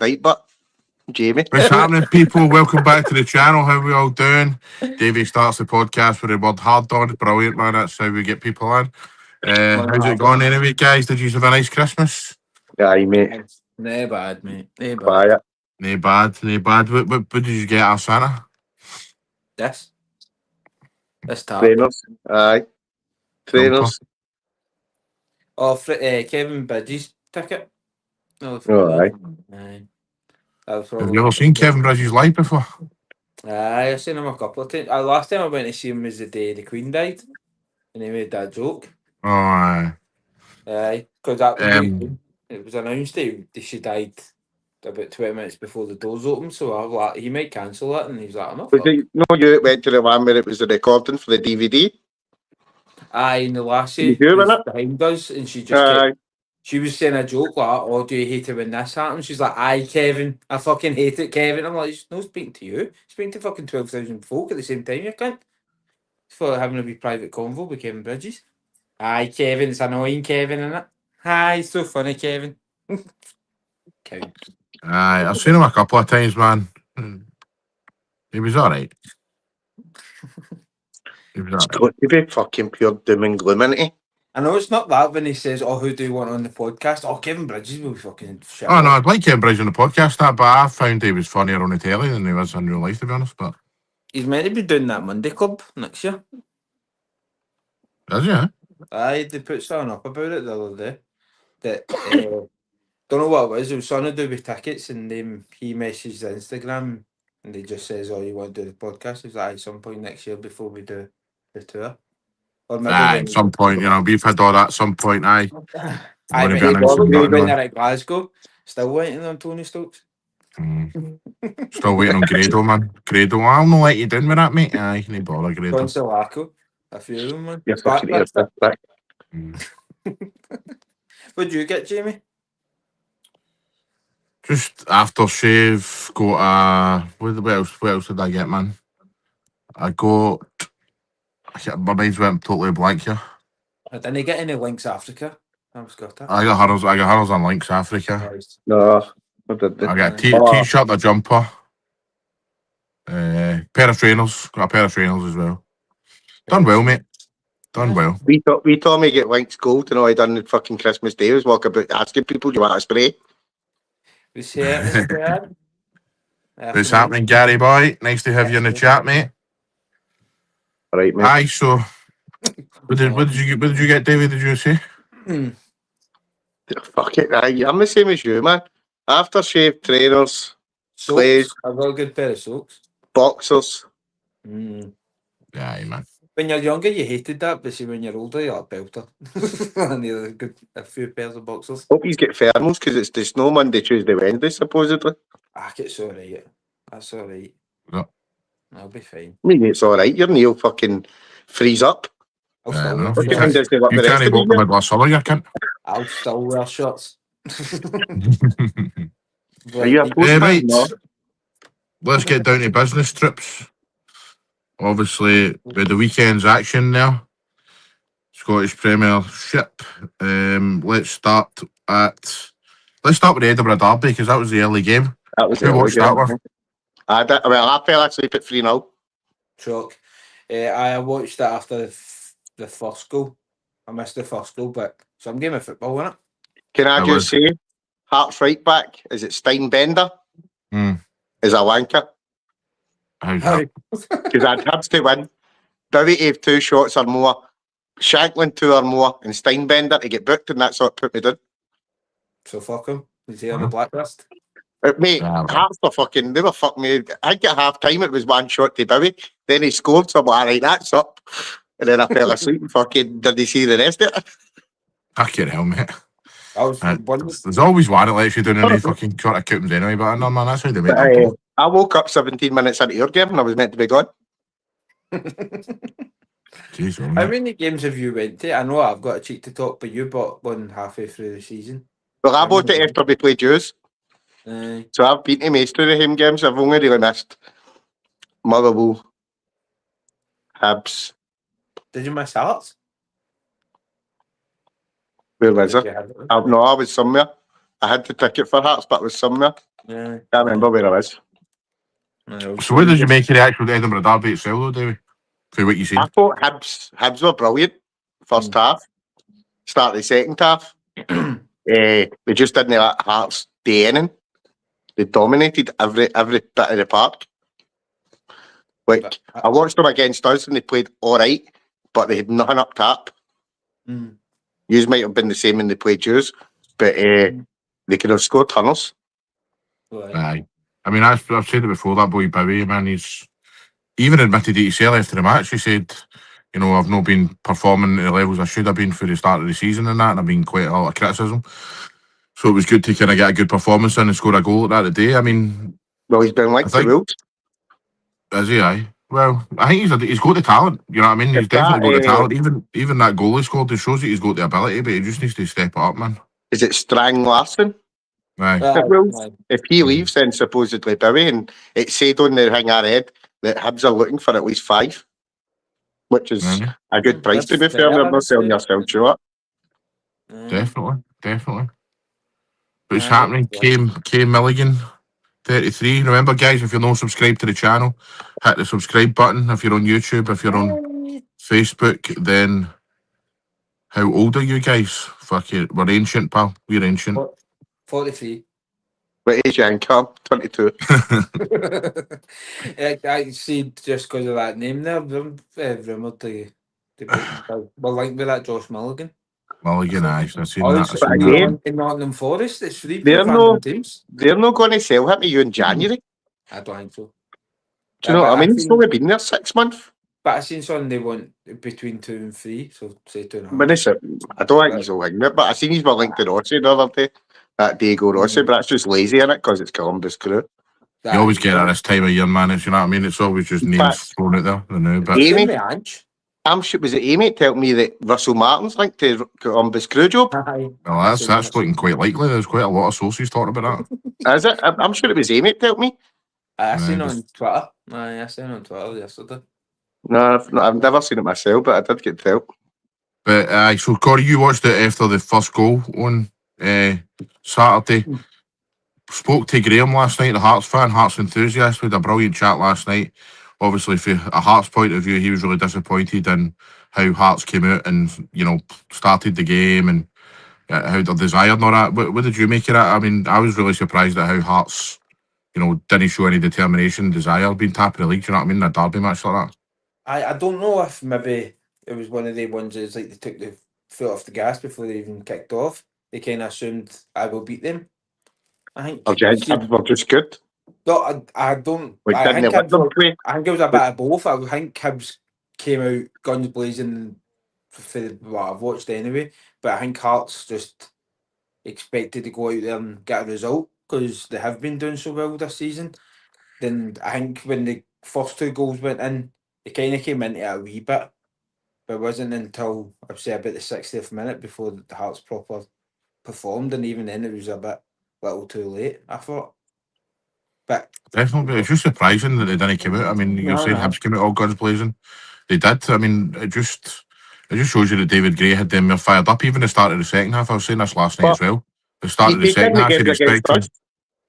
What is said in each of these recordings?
night, but Jamie. What's happening, people? Welcome back to the channel. How we all doing? Davey starts the podcast with the word hard on. Brilliant, man. That's how we get people on. How's it going anyway, guys? Did you have a nice Christmas? Aye, mate. No bad, mate. No bad. Quiet. No bad. What did you get out of Santa? This top. Trainers. Aye. Trainers. Oh, Kevin Bridges ticket. No, Aye. Aye. That was Have you ever seen Kevin Bridges live before? Aye, I've seen him a couple of times. Last time I went to see him was the day the Queen died, and he made that joke. Oh, aye. Aye, because it was announced that she died about 20 minutes before the doors opened, so I was like, he might cancel it, and he was like, I'm not. Was it, no, you went to the one where it was the recording for the DVD? Aye, in the last year, behind us, and she just she was saying a joke like, "Oh, do you hate it when this happens?" She's like, "Aye, Kevin, I fucking hate it, Kevin." I'm like, "He's not speaking to you. He's speaking to fucking 12,000 folk at the same time, you can't." For having a wee private convo with Kevin Bridges. Aye, Kevin, it's annoying, Kevin, innit? Aye, it's so funny, Kevin. Kevin. Aye, I've seen him a couple of times, man. He was alright. It's got to be fucking pure doom and gloom, isn't it? I know it's not that when he says, "Oh, who do you want on the podcast?" Oh, Kevin Bridges will be fucking shit. Oh, no, I'd like Kevin Bridges on the podcast, but I found he was funnier on the telly than he was in real life, to be honest. But he's meant to be doing that Monday Club next year. Is he? Aye, they put something up about it the other day. That don't know what it was. It was something to do with tickets, and he messaged Instagram, and he just says, "Oh, you want to do the podcast?" He's like, "At some point next year before we do the tour." Or maybe at some point, we've had all that at some point, aye. Aye, but when they're at Glasgow, still waiting on Tony Stokes. Still waiting on Grado, man. Grado, I'll not let you down with that, mate. Aye, no bother, Grado. Consolacco, a few of them, man. You're fucking here. What did you get, Jamie? Just aftershave, got what else did I get, man? My mind's went totally blank here. I didn't get any Links Africa. I got that. I got hers on Links Africa. No, I got a t-shirt, a jumper, pair of trainers. Got a pair of trainers as well. Done well, mate. Done well. We told me get Links Gold, and all I done on fucking Christmas Day was walk about asking people, do you want a spray? What's happening, Gary boy? Nice to have you in the chat, mate. Right, mate. Aye, so what did you get, David? Did you say? Fuck it, aye. I'm the same as you, man. Aftershave, trainers, socks. I've got a good pair of socks. Boxers. Aye, man. When you're younger, you hated that, but see, when you're older, you're like belter. And you're a few pairs of boxers. Hope you get thermals because it's the snow Monday, Tuesday, Wednesday, supposedly. It's alright. That's alright. Yeah. I'll be fine. I mean, it's alright. Your knee will fucking freeze up. You can't walk the middle of summer, you can't. I'll still wear shorts. Are you a postman? Right. No? Let's get down to business trips. Obviously, with the weekend's action there, Scottish Premiership. Let's start with the Edinburgh Derby because that was the early game. That was Who watched that one? I fell asleep at 3-0. Shock. I watched that after the first goal. I missed the first goal, but some game of football, wasn't it? Can I just say, Hearts right back, is it Steinbender? Is a wanker. Because I'd have to win. Bowie to have 2 shots or more, Shanklin 2 or more, and Steinbender to get booked, and that's what put me down. So fuck him. Is he on the blacklist? Mate, Hearts were fucking, they were fucking me. I think at half time it was 1 shot to Bowie. Then he scored, so I'm like, right, that's up. And then I fell asleep and fucking didn't see the rest of it. Fucking hell, mate. There's always one that lets you down any fucking sort of coupons anyway, but no, man, that's how they make it. I woke up 17 minutes into your game and I was meant to be gone. Jeez, how many games have you went to? I know I've got a cheek to talk, but you bought one halfway through the season. Well, I bought it after we played yours. So I've been to most of the home games. I've only really missed Motherwell, Hibs. Did you miss Hearts? Where was it? No, I was somewhere. I had the ticket for Hearts, but I was somewhere. Yeah. Can't remember where I was. So what did you make of the actual Edinburgh Derby itself, though, Davey? For what you seen? I thought Hibs were brilliant. First half. Start of the second half. They just didn't let Hearts do anything. They dominated every bit of the park. Like, I watched them against us and they played all right, but they had nothing up top. Yous might have been the same when they played yours, but they could have scored tunnels. Aye. I mean, I've said it before, that boy Bowie, man, he's even admitted it himself after the match. He said, you know, I've not been performing at the levels I should have been for the start of the season and that, and I've been quite a lot of criticism. So it was good to kind of get a good performance in and score a goal like that today. I mean... Well, he's been linked to Wolves. Is he, aye? Well, I think he's got the talent, you know what I mean? He's definitely got the talent. Even that goal he scored, it shows that he's got the ability, but he just needs to step it up, man. Is it Strang Larson? Aye. If he leaves, then supposedly Bowie, and it's said on the thing I read that Hibs are looking for at least 5, which is a good price to be fair. They're not selling yourself short. Definitely. But it's happening. Kane Milligan, 33. Remember, guys, if you're not subscribed to the channel, hit the subscribe button. If you're on YouTube, if you're on Facebook, then how old are you guys? Fuck it. We're ancient, pal. We're ancient. 43. What age you income? 22. I see, just because of that name there, rumoured to we're linked with that Josh Mulligan. Mulligan, aye. I've seen Oh, that. it's in Nottingham Forest. It's free for fans teams. They're not going to sell him to you in January. I don't think so. Do you know what I mean? It's only been there 6 months. But I seen something they want between 2 and 3, so say 2.5. But I don't think he's all in it, but I seen he's been linked to Rossi the other day. That Diego Rossi, but that's just lazy in it because it's Columbus Crew. You always get at this time of year, man. It's, you know what I mean? It's always just names thrown out there. I know, but I'm sure, was it Amy telling me that Russell Martin's linked to Columbus Crew job? Well, that's looking quite likely. There's quite a lot of sources talking about that. Is it? I'm sure it was Amy telling me. I seen on Twitter. I seen on Twitter yesterday. No, I've never seen it myself, but I did get told. But so Corey, you watched it after the first goal on Saturday. Spoke to Graham last night, the Hearts fan, Hearts enthusiast. We had a brilliant chat last night. Obviously, from a Hearts point of view, he was really disappointed in how Hearts came out and, you know, started the game and how their desire and all that. What did you make of that? I mean, I was really surprised at how Hearts, you know, didn't show any determination, desire, being top of the league. Do you know what I mean? In a derby match like that. I don't know if maybe it was one of the ones that's like they took the foot off the gas before they even kicked off. They kind of assumed I will beat them. I think we're just good. No, I don't. I think it was a bit of both. I think Hibs came out guns blazing for what I've watched anyway. But I think Hearts just expected to go out there and get a result because they have been doing so well this season. Then I think when the first 2 goals went in, they kind of came into it a wee bit. But it wasn't until, I'd say, about the 60th minute before the Hearts proper performed. And even then, it was a little too late, I thought. But definitely, it's just surprising that they didn't come out. I mean, you're saying Hibs came out all guns blazing. They did. I mean, it just shows you that David Gray had them fired up. Even the start of the second half, I was saying this last night as well. The start of the second half, you'd expect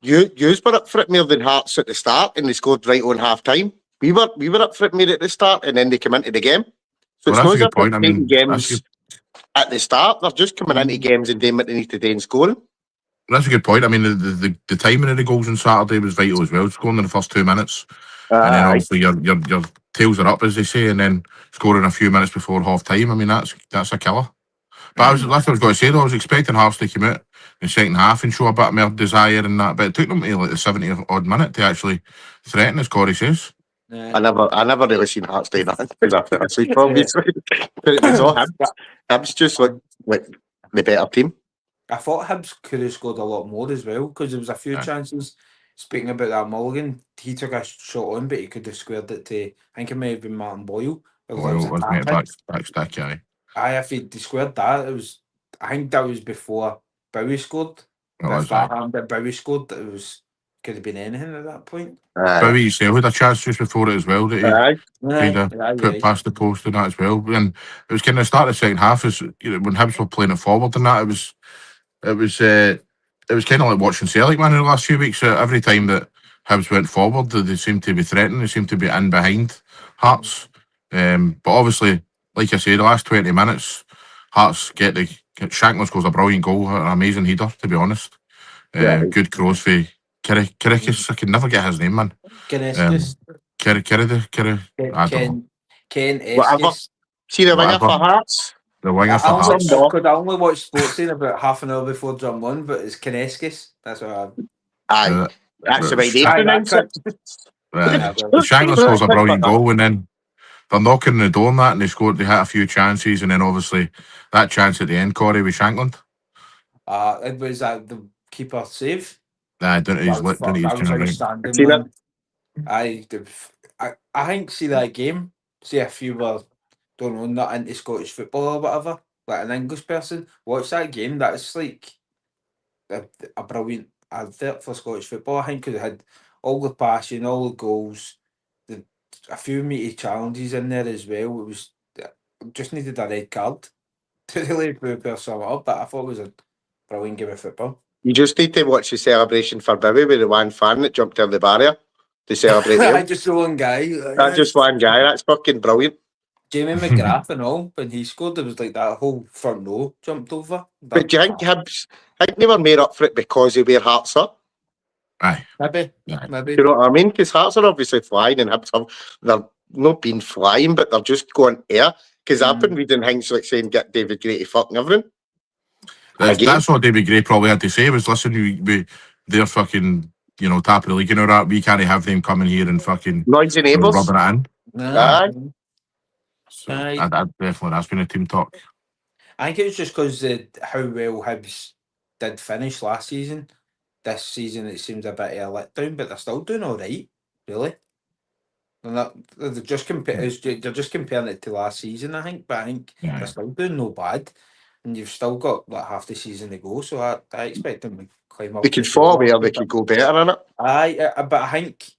you were up for it more than Hearts at the start, and they scored right on half time. We were up for it more at the start, and then they came into the game. So well, that's a good point. I mean, games at the start, they're just coming into games and doing what they need to do and scoring. That's a good point. I mean, the timing of the goals on Saturday was vital as well. Scoring in the first 2 minutes, and then obviously your tails are up, as they say, and then scoring a few minutes before half time. I mean, that's a killer. But I was going to say though, I was expecting Hearts to come out in the second half and show a bit more desire and that, but it took them to like the 70th odd minute to actually threaten, as Corey says. I never really seen Hearts do that because I fell asleep, obviously. But it was all Hibs just like the better team. I thought Hibs could have scored a lot more as well because there was a few chances. Speaking about that Mulligan, he took a shot on, but he could have squared it to, I think it may have been Martin Boyle. Back stack, if he'd squared that, I think that was before Bowie scored. If Bowie scored, could have been anything at that point. Bowie himself had a chance just before it as well that he kind of put past the post and that as well. And it was kind of start of the second half, is, you know, when Hibs were playing it forward and that, it was it was kind of like watching Celtic, man, in the last few weeks. Every time that Hibs went forward, they seemed to be threatening. They seemed to be in behind Hearts. But obviously, like I say, the last 20 minutes, Hearts Shankland scores a brilliant goal, an amazing header, to be honest. Good cross for Kirikis. I can never get his name, man. Ken Whatever. Eskis. See the winger Whatever. for Hearts? The winger for I Hearts. only watched Sports Scene about half an hour before Drum 1, but it's Keneskis. That's what I... Aye. That's the way they Aye, pronounce that it. The Shankland scores a brilliant goal, and then they're knocking the door on that, and they hit a few chances, and then obviously that chance at the end, Corey, with Shankland. It was the keeper save. Nah, don't he's That was kind of right. outstanding, See man. I think see that game. See if you were don't know not into Scottish football or whatever, like an English person, watch that game. That's like a brilliant advert for Scottish football. I think because it had all the passion, all the goals, a few meaty challenges in there as well. It was just needed a red card to really sum it up, but I thought it was a brilliant game of football. You just need to watch the celebration for Bibby with the one fan that jumped down the barrier to celebrate I him. just saw one guy. That's just one guy. That's fucking brilliant. Jamie McGrath and all, when he scored, there was like that whole front row jumped over. But do you think Hibs, I think they were made up for it because of where Hearts are? Aye. Maybe. Do you know what I mean? Because Hearts are obviously flying and Hibs they're not been flying, but they're just going air. Because I've been reading things like saying get David Gray to fucking everything. That's what David Gray probably had to say was, listen, they're fucking, top of the league and all that. We can't have them coming here and fucking noise and neighbours. rubbing it in. Aye. So that's been a team talk. I think it was just because how well Hibs did finish last season. This season it seems a bit of a letdown, but they're still doing all right, really. They're just comparing it to last season, I think, but I think they're still doing no bad, and you've still got like half the season to go. So I expect them to climb up. They could fall where they could go better in it. Aye, but I think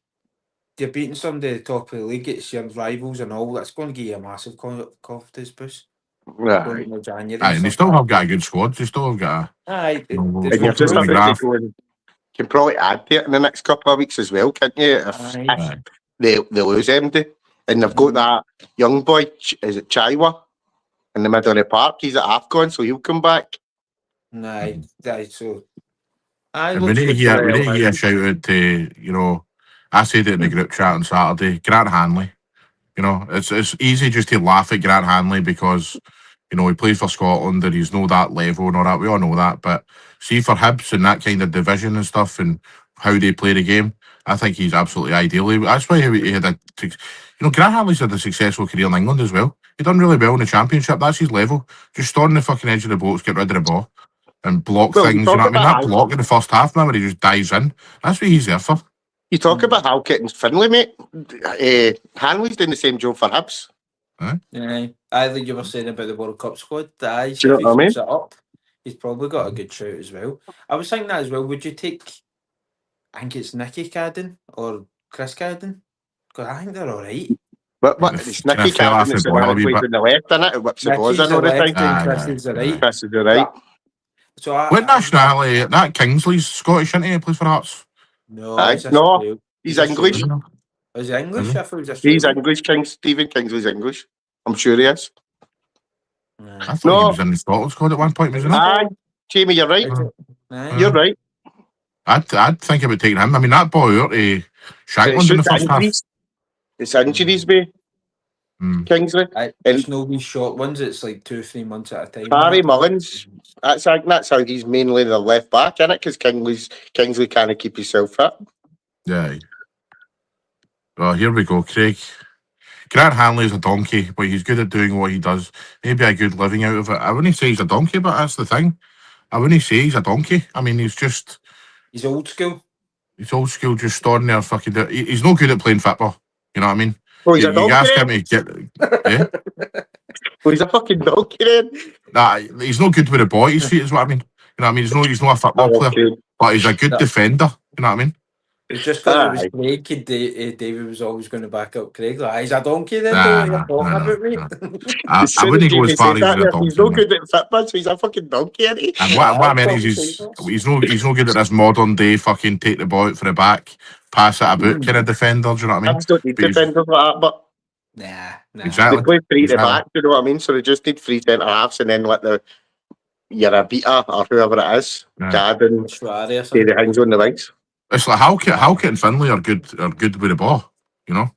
you're beating somebody at the top of the league, it's your rivals and all. That's going to give you a massive confidence boost. Right. Aye, and they still have got a good squad. They still have got and you're just can probably add to it in the next couple of weeks as well, can't you? If they lose MD. And they've got that young boy, is it Chaiwa, in the middle of the park? He's at AFCON, so he'll come back. So we need to give a shout out to, I said it in the group chat on Saturday, Grant Hanley. It's easy just to laugh at Grant Hanley because, he plays for Scotland and he's no that level and all that. We all know that. But see, for Hibs and that kind of division and stuff and how they play the game, I think he's absolutely ideal. That's why he had Grant Hanley's had a successful career in England as well. He done really well in the Championship. That's his level. Just store on the fucking edge of the box, get rid of the ball and block things. You know what I mean? That block in the first half, man, where he just dives in. That's what he's there for. You talk about Halkett and Finlay, mate. Hanley's doing the same job for Hibs. Yeah, I think you were saying about the World Cup squad. Do you know what I mean? It up, he's probably got a good shout as well. I was thinking that as well. Would you take? I think it's Nicky Cadden or Chris Cadden because I think they're all right. But it's Nicky Cadden that's the one that plays on the left, isn't it? It whips the balls in all the time. Chris is the right. Chris is the right. So what nationality? That Kingsley's Scottish, isn't he? He plays for Hearts. No, he's English. Is he English? I thought he was He's English. Stephen Kingsley's English. I'm sure he is. I thought he was in the Scotland squad at one point, wasn't he? Aye, Jamie, you're right. You're right. I'd think about taking him. I mean, that boy out to Shankland in the first half. It's injuries, mate. Kingsley. It's no wee short ones. It's like 2-3 months at a time. Barry Mullins. That's how he's mainly the left back, isn't it? Because Kingsley can't keep himself fit. Yeah. Well, here we go, Craig. Grant Hanley's a donkey, but he's good at doing what he does. Maybe a good living out of it. I wouldn't say he's a donkey, but that's the thing. I wouldn't say he's a donkey. I mean, he's old school. He's old school, just storing there fucking... He's no good at playing football. You know what I mean? Well, he's a donkey. You ask him to get... Yeah? Well, he's a fucking donkey then. Nah, he's no good with the ball at his feet, is what I mean. You know what I mean? He's not a football player, but he's a good defender. You know what I mean? It's just because it was Aye. Craig, David was always going to back up Craig. Like, he's a donkey then, don't you're talking about me. I As soon wouldn't as go as Davey far said as that, a there, he's donkey. no Man. good at fitness, so he's a fucking donkey, isn't he? And what I mean Yeah, is he's no good at this modern day fucking take the ball out for the back, pass it about kind of defender. Do you know what I mean? Cubs don't need But he's- defenders like that, but Nah. they Exactly. play three at the Exactly. back, you know what I mean? So they just need three centre halves and then let the Yarabita or whoever it is, Yeah. Gad and Schwari or stay something. the hands on the wings. It's like Halkett and Finlay are good with the ball, you know.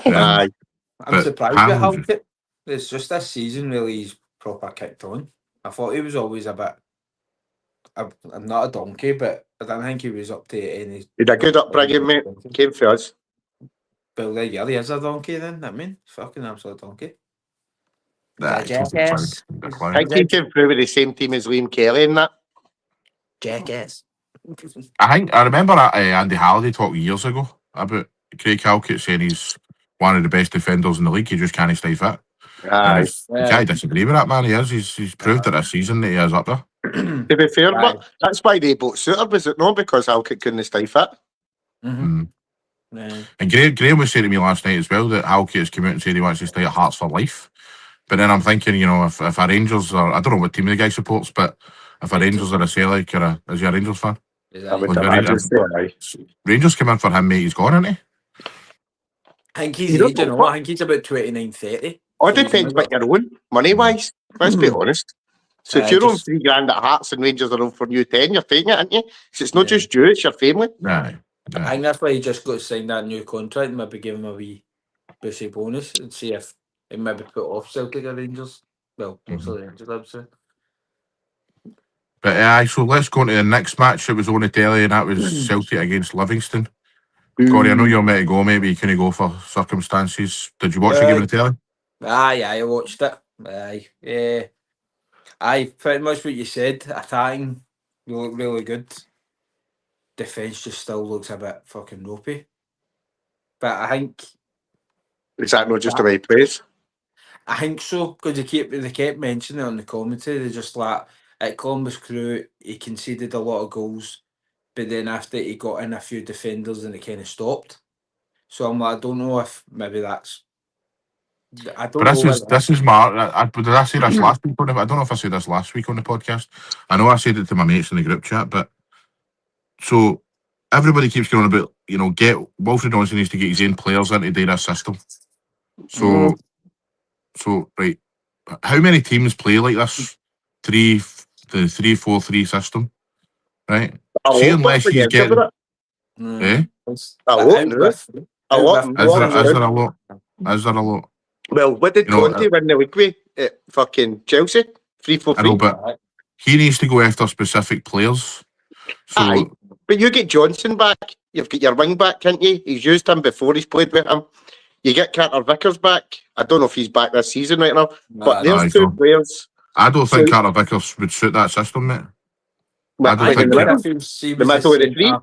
Aye. I'm But surprised with Hanley- Halkett. It's just this season really he's proper kicked on. I thought he was always a bit. I'm not a donkey, but I don't think he was up to any. He had a good upbringing, mate. Came for us. Well, there you are. He is a donkey then. I mean, fucking absolute donkey. Nah, He's he's a fucking fine. jackass. He's a I clown. think he came through with the same team as Liam Kelly and that. Jackass. I remember Andy Halliday talked years ago about Craig Halkett saying he's one of the best defenders in the league. He just can't stay fit. Aye. You can't disagree with that, man. He is. He's proved it this season that he is up there. To be fair, but that's why they both suited, was it not? Because Halkett couldn't stay fit. Mm-hmm. And Graham was saying to me last night as well that Halkett has come out and said he wants to stay at Hearts for life. But then I'm thinking, you know, if our Rangers are, I don't know what team the guy supports, but if our Rangers are a Celtic or is he a Rangers fan? I would Well, imagine so, aye. Rangers come in for him, mate. He's gone, isn't he? I think he's You don't aging know on. what? I think he's about 29, 30. All So he's depends never- what you're on, money wise. Let's be honest. So if you're on just- $3,000 at Hearts and Rangers are on for you 10, you're taking it, aren't you? So it's not Yeah. just you, it's your family. Aye. I think that's why he just got to sign that new contract and maybe give him a wee bushy bonus and see if it maybe put off Celtic or Rangers. Well, most of the Rangers, I would say. But so let's go on to the next match that was on the telly, and that was Celtic against Livingston. Corey, I know you're meant to go, maybe you couldn't go for circumstances. Did you watch the game on the telly? Aye, I watched it. Aye, yeah. Aye, pretty much what you said. Attacking, you look really good. Defence just still looks a bit fucking ropey. But I think Is that not just the way he plays? I think so, because they kept mentioning it on the commentary. They just like at Columbus Crew, he conceded a lot of goals, but then after he got in a few defenders and it kind of stopped. So I'm like, I don't know if maybe that's. I don't But know. this is Mark. Did I say this last week? I don't know if I said this last week on the podcast. I know I said it to my mates in the group chat, but so everybody keeps going on about, you know, Wilfred Johnson needs to get his own players into their system. So right, how many teams play like this? The 3-4-3 system, right? See, unless you get, A lot, no? A lot. Is there a lot? Is there a lot? Well, what did Conte win the league with at fucking Chelsea? 3-4-3. I know, but he needs to go after specific players. So, aye, but you get Johnson back. You've got your wing back, can't you? He's used him before. He's played with him. You get Carter Vickers back. I don't know if he's back this season right now, but there's two players. I don't think Carter Vickers would suit that system, mate. I don't think the middle of the three.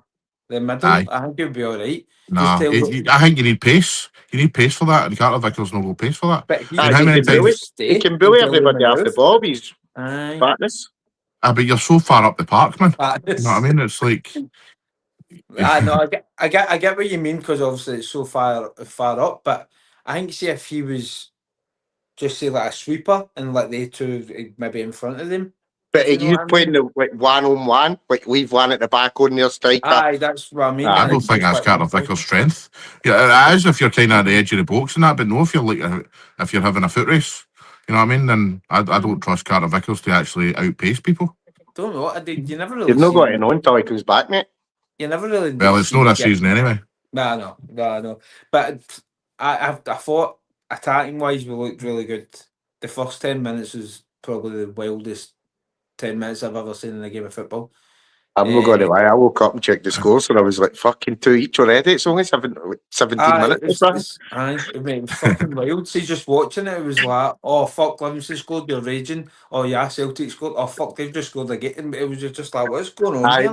The middle, Aye. I think he'll be all right. Nah, I think you need pace. You need pace for that, and Carter Vickers no pace for that. But and how many times he can bully everybody off the ball? He's fatness. But you're so far up the park, man. You know what I mean? It's like. I know. I get what you mean, because obviously it's so far up. But I think, see, if he was just say like a sweeper and like they two maybe in front of them. But he's playing the like 1-on-1, like leave one at the back on their striker. Aye, that's what I mean. I don't think that's Carter Vickers' strength. Yeah, it is if you're kind of at the edge of the box and that, but no, if you're having a foot race, you know what I mean? Then I don't trust Carter Vickers to actually outpace people. Don't know. You never really. You've not got it on until he comes back, mate. You never really. Well, it's not this season anyway. No. But I thought attacking wise we looked really good. The first 10 minutes was probably the wildest 10 minutes I've ever seen in a game of football. I'm not going to lie. I woke up and checked the scores, and I was like, "Fucking 2 each already." It's only 17 minutes. It was fucking wild. See, just watching it, it was like, "Oh fuck, Livingston scored. You're raging." "Oh yeah, Celtic scored." "Oh fuck, they've just scored again." It was just like, "What's going on?" Aye, it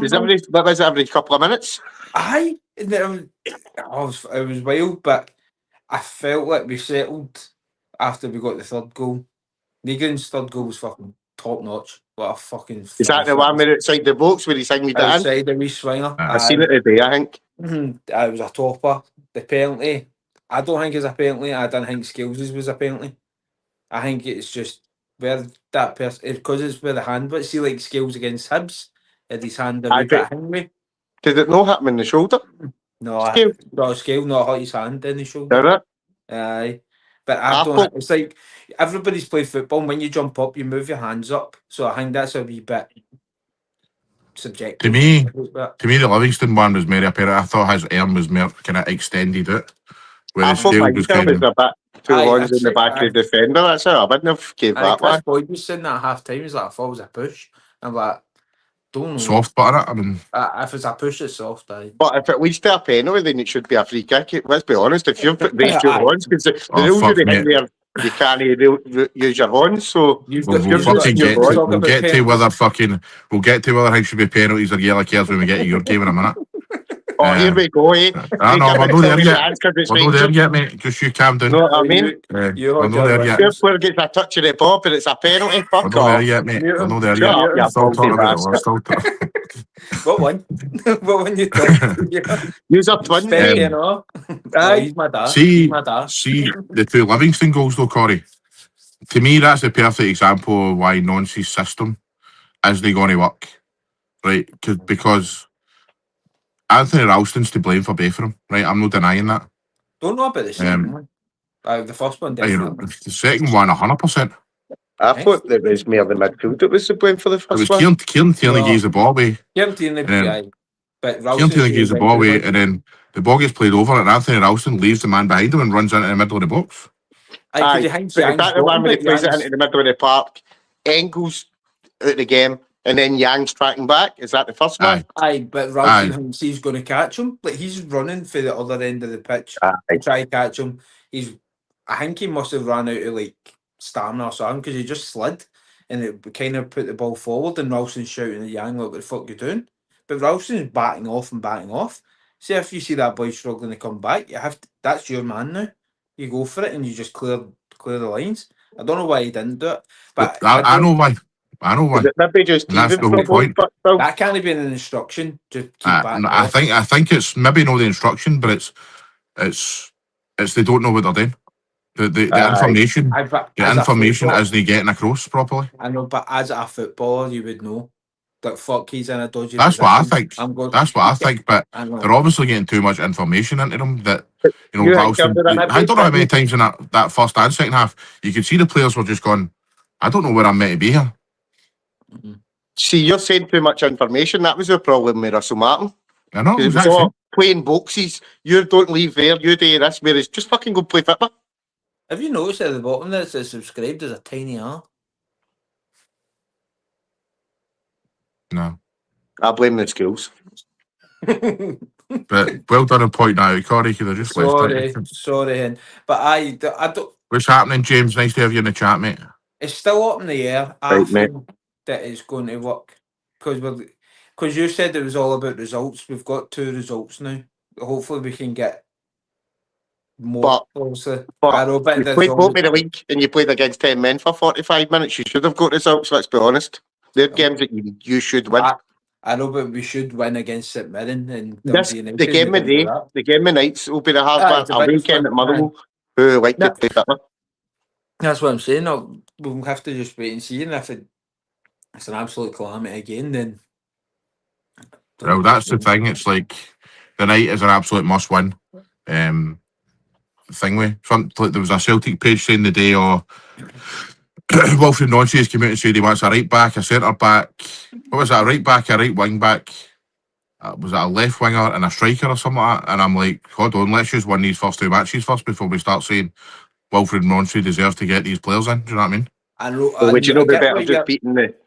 was every couple of minutes. Aye, and it was wild, but I felt like we settled after we got the third goal. Negan's third goal was fucking top notch. What a fucking. Is that the one where outside the box where he sang me down? Outside the wee swinger. I seen it today, I think. It was a topper. The penalty, I don't think it's a penalty. I don't think Skills was a penalty. I think it's just where that person, because it's where the hand, but see, like Skills against Hibs, had his hand a wee bit hangry. Did it not happen in the shoulder? No, Scale? Scale not hurt his hand in the shoulder. Did it? Aye. But I don't. It's like everybody's played football. And when you jump up, you move your hands up. So I think that's a wee bit subjective. To me, the Livingston one was more apparent. I thought his arm was more kind of extended out. I thought my was kind of a bit too long in the back of the defender. That's how I wouldn't have gave that one. Boyd was saying that at half time. He's like, I thought it was a push. I'm like, don't know. Soft butter it. I mean, if it's a push, it's soft. But if it leads to a penalty, then it should be a free kick. Let's be honest. If you've raised your horns, because the rules are in there, you can't use your horns. So we'll get to whether it should be penalties or yellow cards when we get to your game in a minute. Oh, here we go, eh? I know, we're not there yet. We're not there yet, mate. Just you calm down. You know what I mean? We're not there yet. If we're getting a touch of the ball, but it's a penalty, fuck off. We're not there yet, mate. We're not there yet. We're still talking about it. We're still talking. What one? What one you talking? Use up twin. He's my dad. See the two Livingston goals though, Corey. To me, that's the perfect example of why Nancy's system is they going to work, right? Because Anthony Ralston's to blame for both of them, right? I'm not denying that. Don't know about the second one. The first one, definitely. The second one, 100%. I thought it was more the midfield that was to blame for the first one. It was Kieran Tierney gives the ball away. Kieran Tierney gives the ball away, and then the ball gets played over, and Anthony Ralston leaves the man behind him and runs into the middle of the box. That's the one when he plays it into the middle of the park. Engels out the game, and then Yang's tracking back. Is that the first one? Aye, but Ralston thinks he's going to catch him. Like he's running for the other end of the pitch to try to catch him. I think he must have run out of like stamina or something because he just slid and it kind of put the ball forward. And Ralston's shouting at Yang, "What the fuck you doing?" But Ralston's batting off. See if you see that boy struggling to come back, you have to, that's your man now. You go for it and you just clear the lines. I don't know why he didn't do it, but I know why. Maybe just that's the whole point. That can't have been an instruction. Just keep back. I think it's maybe not the instruction, but it's they don't know what they're doing. The information as they getting across properly. I know, but as a footballer, you would know that fuck he's in a dodgy. That's what I think. That's what I think. But they're obviously getting too much information into them. That Ralston. I don't know how many times in that first and second half you could see the players were just going, I don't know where I'm meant to be here. Mm-hmm. See, you're saying too much information. That was the problem with Russell Martin. I know. It was all playing boxes. You don't leave there. You do this. Whereas just fucking go play football. Have you noticed at the bottom that it says subscribed as a tiny R? No. I blame the schools. But well done in pointing out, Corey, because I just left it. Sorry, but I don't. What's happening, James? Nice to have you in the chat, mate. It's still up in the air. I think that it's going to work because you said it was all about results. We've got 2 results now. Hopefully, we can get more. But you played both in a week and you played against 10 men for 45 minutes. You should have got results. Let's be honest. They're games that you should win. I know, but we should win against St Mirren and the game of day, the game of nights will be the hard one. A weekend at Motherwell who like to play that. That's what I'm saying. We'll have to just wait and see, and if it's an absolute calamity again, then. Well, that's the thing. It's like the night is an absolute must-win. There was a Celtic page saying the day, Wilfred Nancy has come out and said he wants a right back, a centre back. What was that? A right back, a right wing back. Was that a left winger and a striker or something like that? And I'm like, hold on, let's just win these first 2 matches first before we start saying Wilfred Nancy deserves to get these players in. Do you know what I mean? Would you know be better just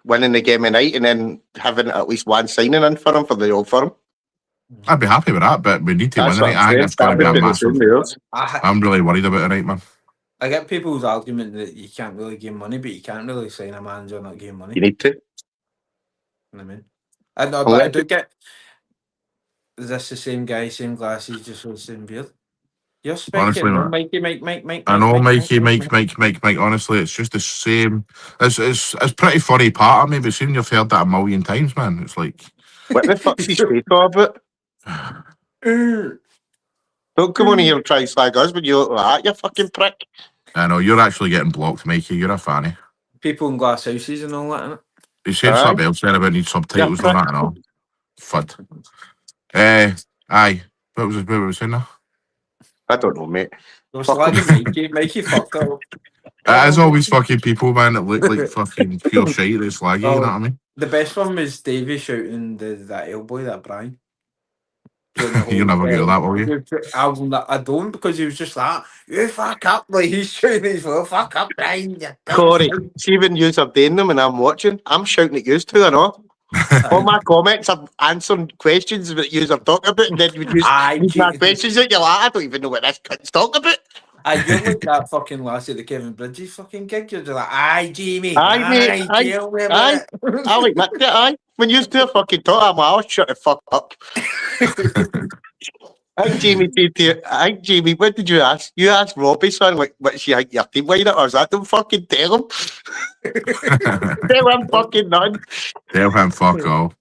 winning the game of night and then having at least one signing in for him for the old firm? I'd be happy with that, but we need to win the night. I think it's going to be a massive. I'm really worried about it right, man. I get people's argument that you can't really give money, but you can't really sign a manager not giving money. You need to. You know what I mean? I know, but I do get. Is this the same guy, same glasses, just with the same beard? You're speaking, Mikey, Mike. I know, Mike. Honestly, it's just the same. It's pretty funny part of me, but seeing you've heard that a million times, man, it's like. What the fuck's he speak about? Don't come on here and try and slag us when you look like that, you fucking prick. I know, you're actually getting blocked, Mikey. You're a fanny. People in glass houses and all that, innit? He said something else there about need subtitles Yeah, and that and all. Fud. Aye. What was we saying there? I don't know, mate. We're Fuck slagging Mikey. Mikey fucked up. It is always fucking people, man, that look like fucking pure shite. They slag you, you know what I mean? The best one was Davey shouting that elbow, that Brian. You'll never get that, will you? I don't, because he was just like, you fuck up, like he's shouting as well, fuck up, Brian. Corey, see when yous are doing them and I'm watching, I'm shouting at yous too, I know. All my comments are answering questions that yous are talking about, and then you use my questions that you're like, I don't even know what this cunt's talking about. You're like that fucking lassie at the Kevin Bridges fucking gig. You're just like, aye, Jamie. Aye, mate. Aye. Tell me Aye. about it. I like that. Aye. When you two fucking talk, I'm like, oh, shut the fuck up. Aye, Jamie, Jamie, what did you ask? You asked Robbie, son, like, what's your team lineup, or is that? Don't fucking tell him. Tell him fucking none. Tell him fuck all.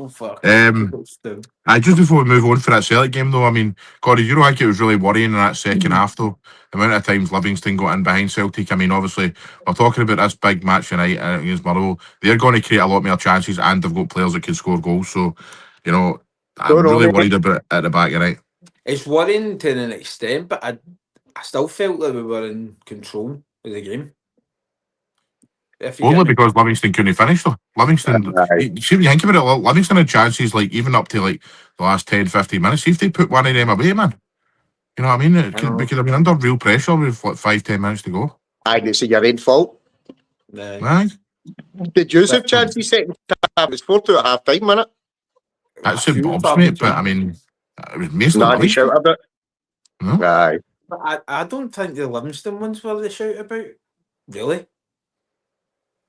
Fuck. Just before we move on for that Celtic game, though, I mean, Corey, you know, like it was really worrying in that second half, though. The amount of times Livingston got in behind Celtic. I mean, obviously, we're talking about this big match tonight against Motherwell. They're going to create a lot more chances, and they've got players that can score goals. So, you know, I'm really worried about it at the back tonight. It's worrying to an extent, but I still felt like we were in control of the game. Only because Livingston couldn't finish, though. Livingston, see when you think about it, Livingston had chances like even up to like the last 10, 15 minutes. See if they put one of them away, man. You know what I mean? We could have been under real pressure with like 5, 10 minutes to go. Aye, it's your own fault. Aye. Did you have chances second time? It's 4-2 at half time, innit? That's in Bob's, mate, but I mean, it was mostly they shout about. No? Aye. But I don't think the Livingston ones were the shout about. Really?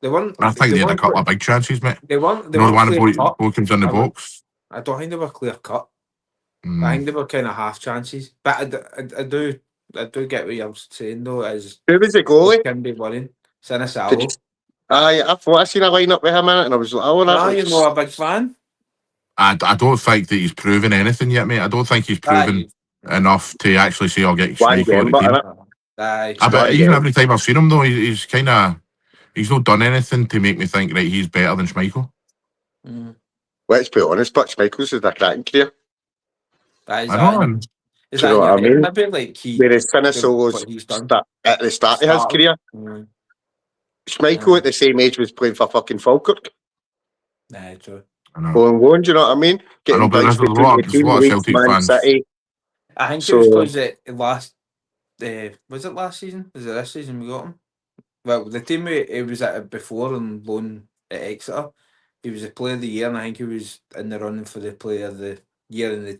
I think they had a couple of big chances, mate. They weren't. The one about Wilkins in the box. I don't think they were clear cut. I think they were kind of half chances. But I do get what you're saying, though. Who was the goalie? Can be worrying. Sinisalo. Aye, I thought I seen a line up with him in it, and I was like, oh, no, you're not a big fan. I don't think that he's proven anything yet, mate. I don't think he's proven enough to actually say I'll get Schmeichel out of the team. But even every time I've seen him, though, he's kind of... He's not done anything to make me think, right, he's better than Schmeichel. Let's be honest, but Schmeichel's is a cracking career. I know. Is that what I mean? Like whereas Sinisalo's at the start of his career. Schmeichel at the same age was playing for fucking Falkirk. Nah, true. Going, do you know what I mean? I know, but there's a lot of Celtic fans. City. I think it was because it last... was it last season? Was it this season we got him? Well, the team he was at before on loan at Exeter, he was a player of the year, and I think he was in the running for the player of the year in the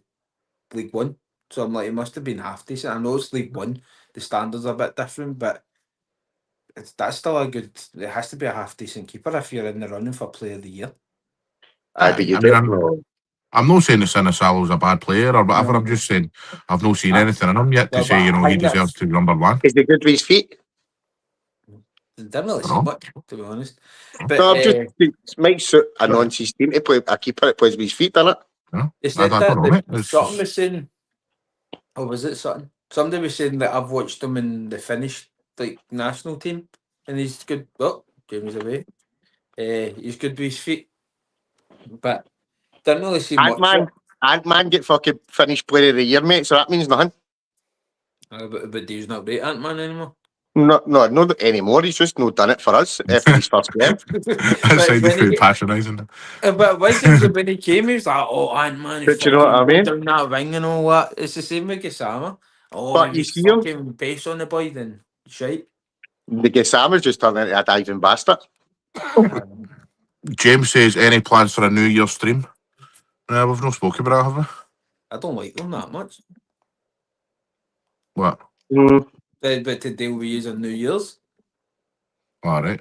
League One. So I'm like, he must have been half decent. I know it's League One, the standards are a bit different, but that's still a good... It has to be a half decent keeper if you're in the running for player of the year. But you I'm not saying that Sinisalo's a bad player or whatever. I'm just saying I've not seen anything in him yet to say, you know, he deserves to be number one. Is he good with his feet? Didn't really see much, to be honest. But no, it might suit a nonsense team to play a keeper that plays with his feet, doesn't it? No, Sutton was saying, or was it Sutton? Somebody was saying that I've watched him in the Finnish national team, and he's good. Oh, Jamie's away. He's good with his feet, but didn't really see much. Ant-Man get fucking Finnish player of the year, mate. So that means nothing. But Dave's not great Ant-Man anymore. No, not anymore. He's just not done it for us after his first game. That sounds pretty patronising. But when he came, he was like, "Oh, Ant-Man, but you know what I mean? Down that ring and all that." It's the same with Gassama. Oh, but he's fucking based on the boy, then shite. The Gassama's just turned into a diving bastard. James says, "Any plans for a New Year stream?" We've not spoken about it, have we? I don't like them that much. What? But to deal with you on New Year's. All right.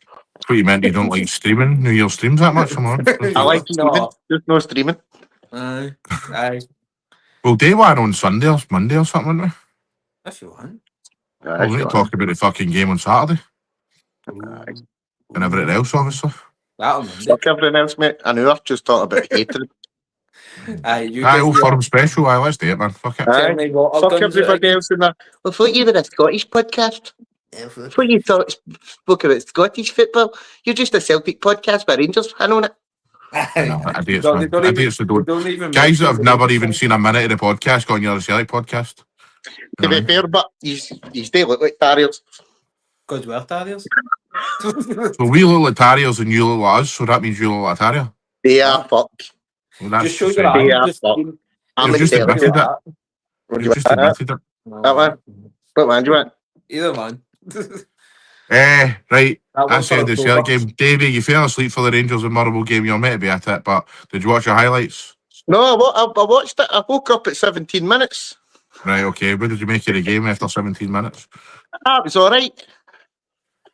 That's what you meant. You don't like streaming New Year streams that much? Come on. I like streaming. Just no streaming. Aye. We'll do one on Sunday or Monday or something, wouldn't we? If you want. We'll need to talk about the fucking game on Saturday. And everything else, obviously. That'll Monday. Fuck everything else, mate. I know I've just talked about hatred. You Aye, give old your firm special. Aye, let's do it, man. Fuck it. tell me what Fuck everybody else in there. I thought you were a Scottish podcast. I thought you spoke about Scottish football. You're just a Celtic podcast with a Rangers fan on it. I know, idiots, They man. don't even- Idiots that they don't. don't even Guys that mention have the never Rangers even thing. seen a minute of the podcast going, you're a Celtic podcast. To be fair, but he's they look like Terriers. Good well, Terriers. So we look like Terriers and you look like us, so that means you look like a Terrier. They are fuck. Well, that's Just show the your same. They eye. are Just, fuck. I'm You've just in admitted it. What do You've you just want? admitted it. That one? What one do you want? Either man. Right. That I one for said the October. Celtic game. Davey, you fell asleep for the Rangers and Motherwell game. You're meant to be at it, but did you watch your highlights? No, I watched it. I woke up at 17 minutes. Right, okay. What did you make of the game after 17 minutes? Ah, it was all right.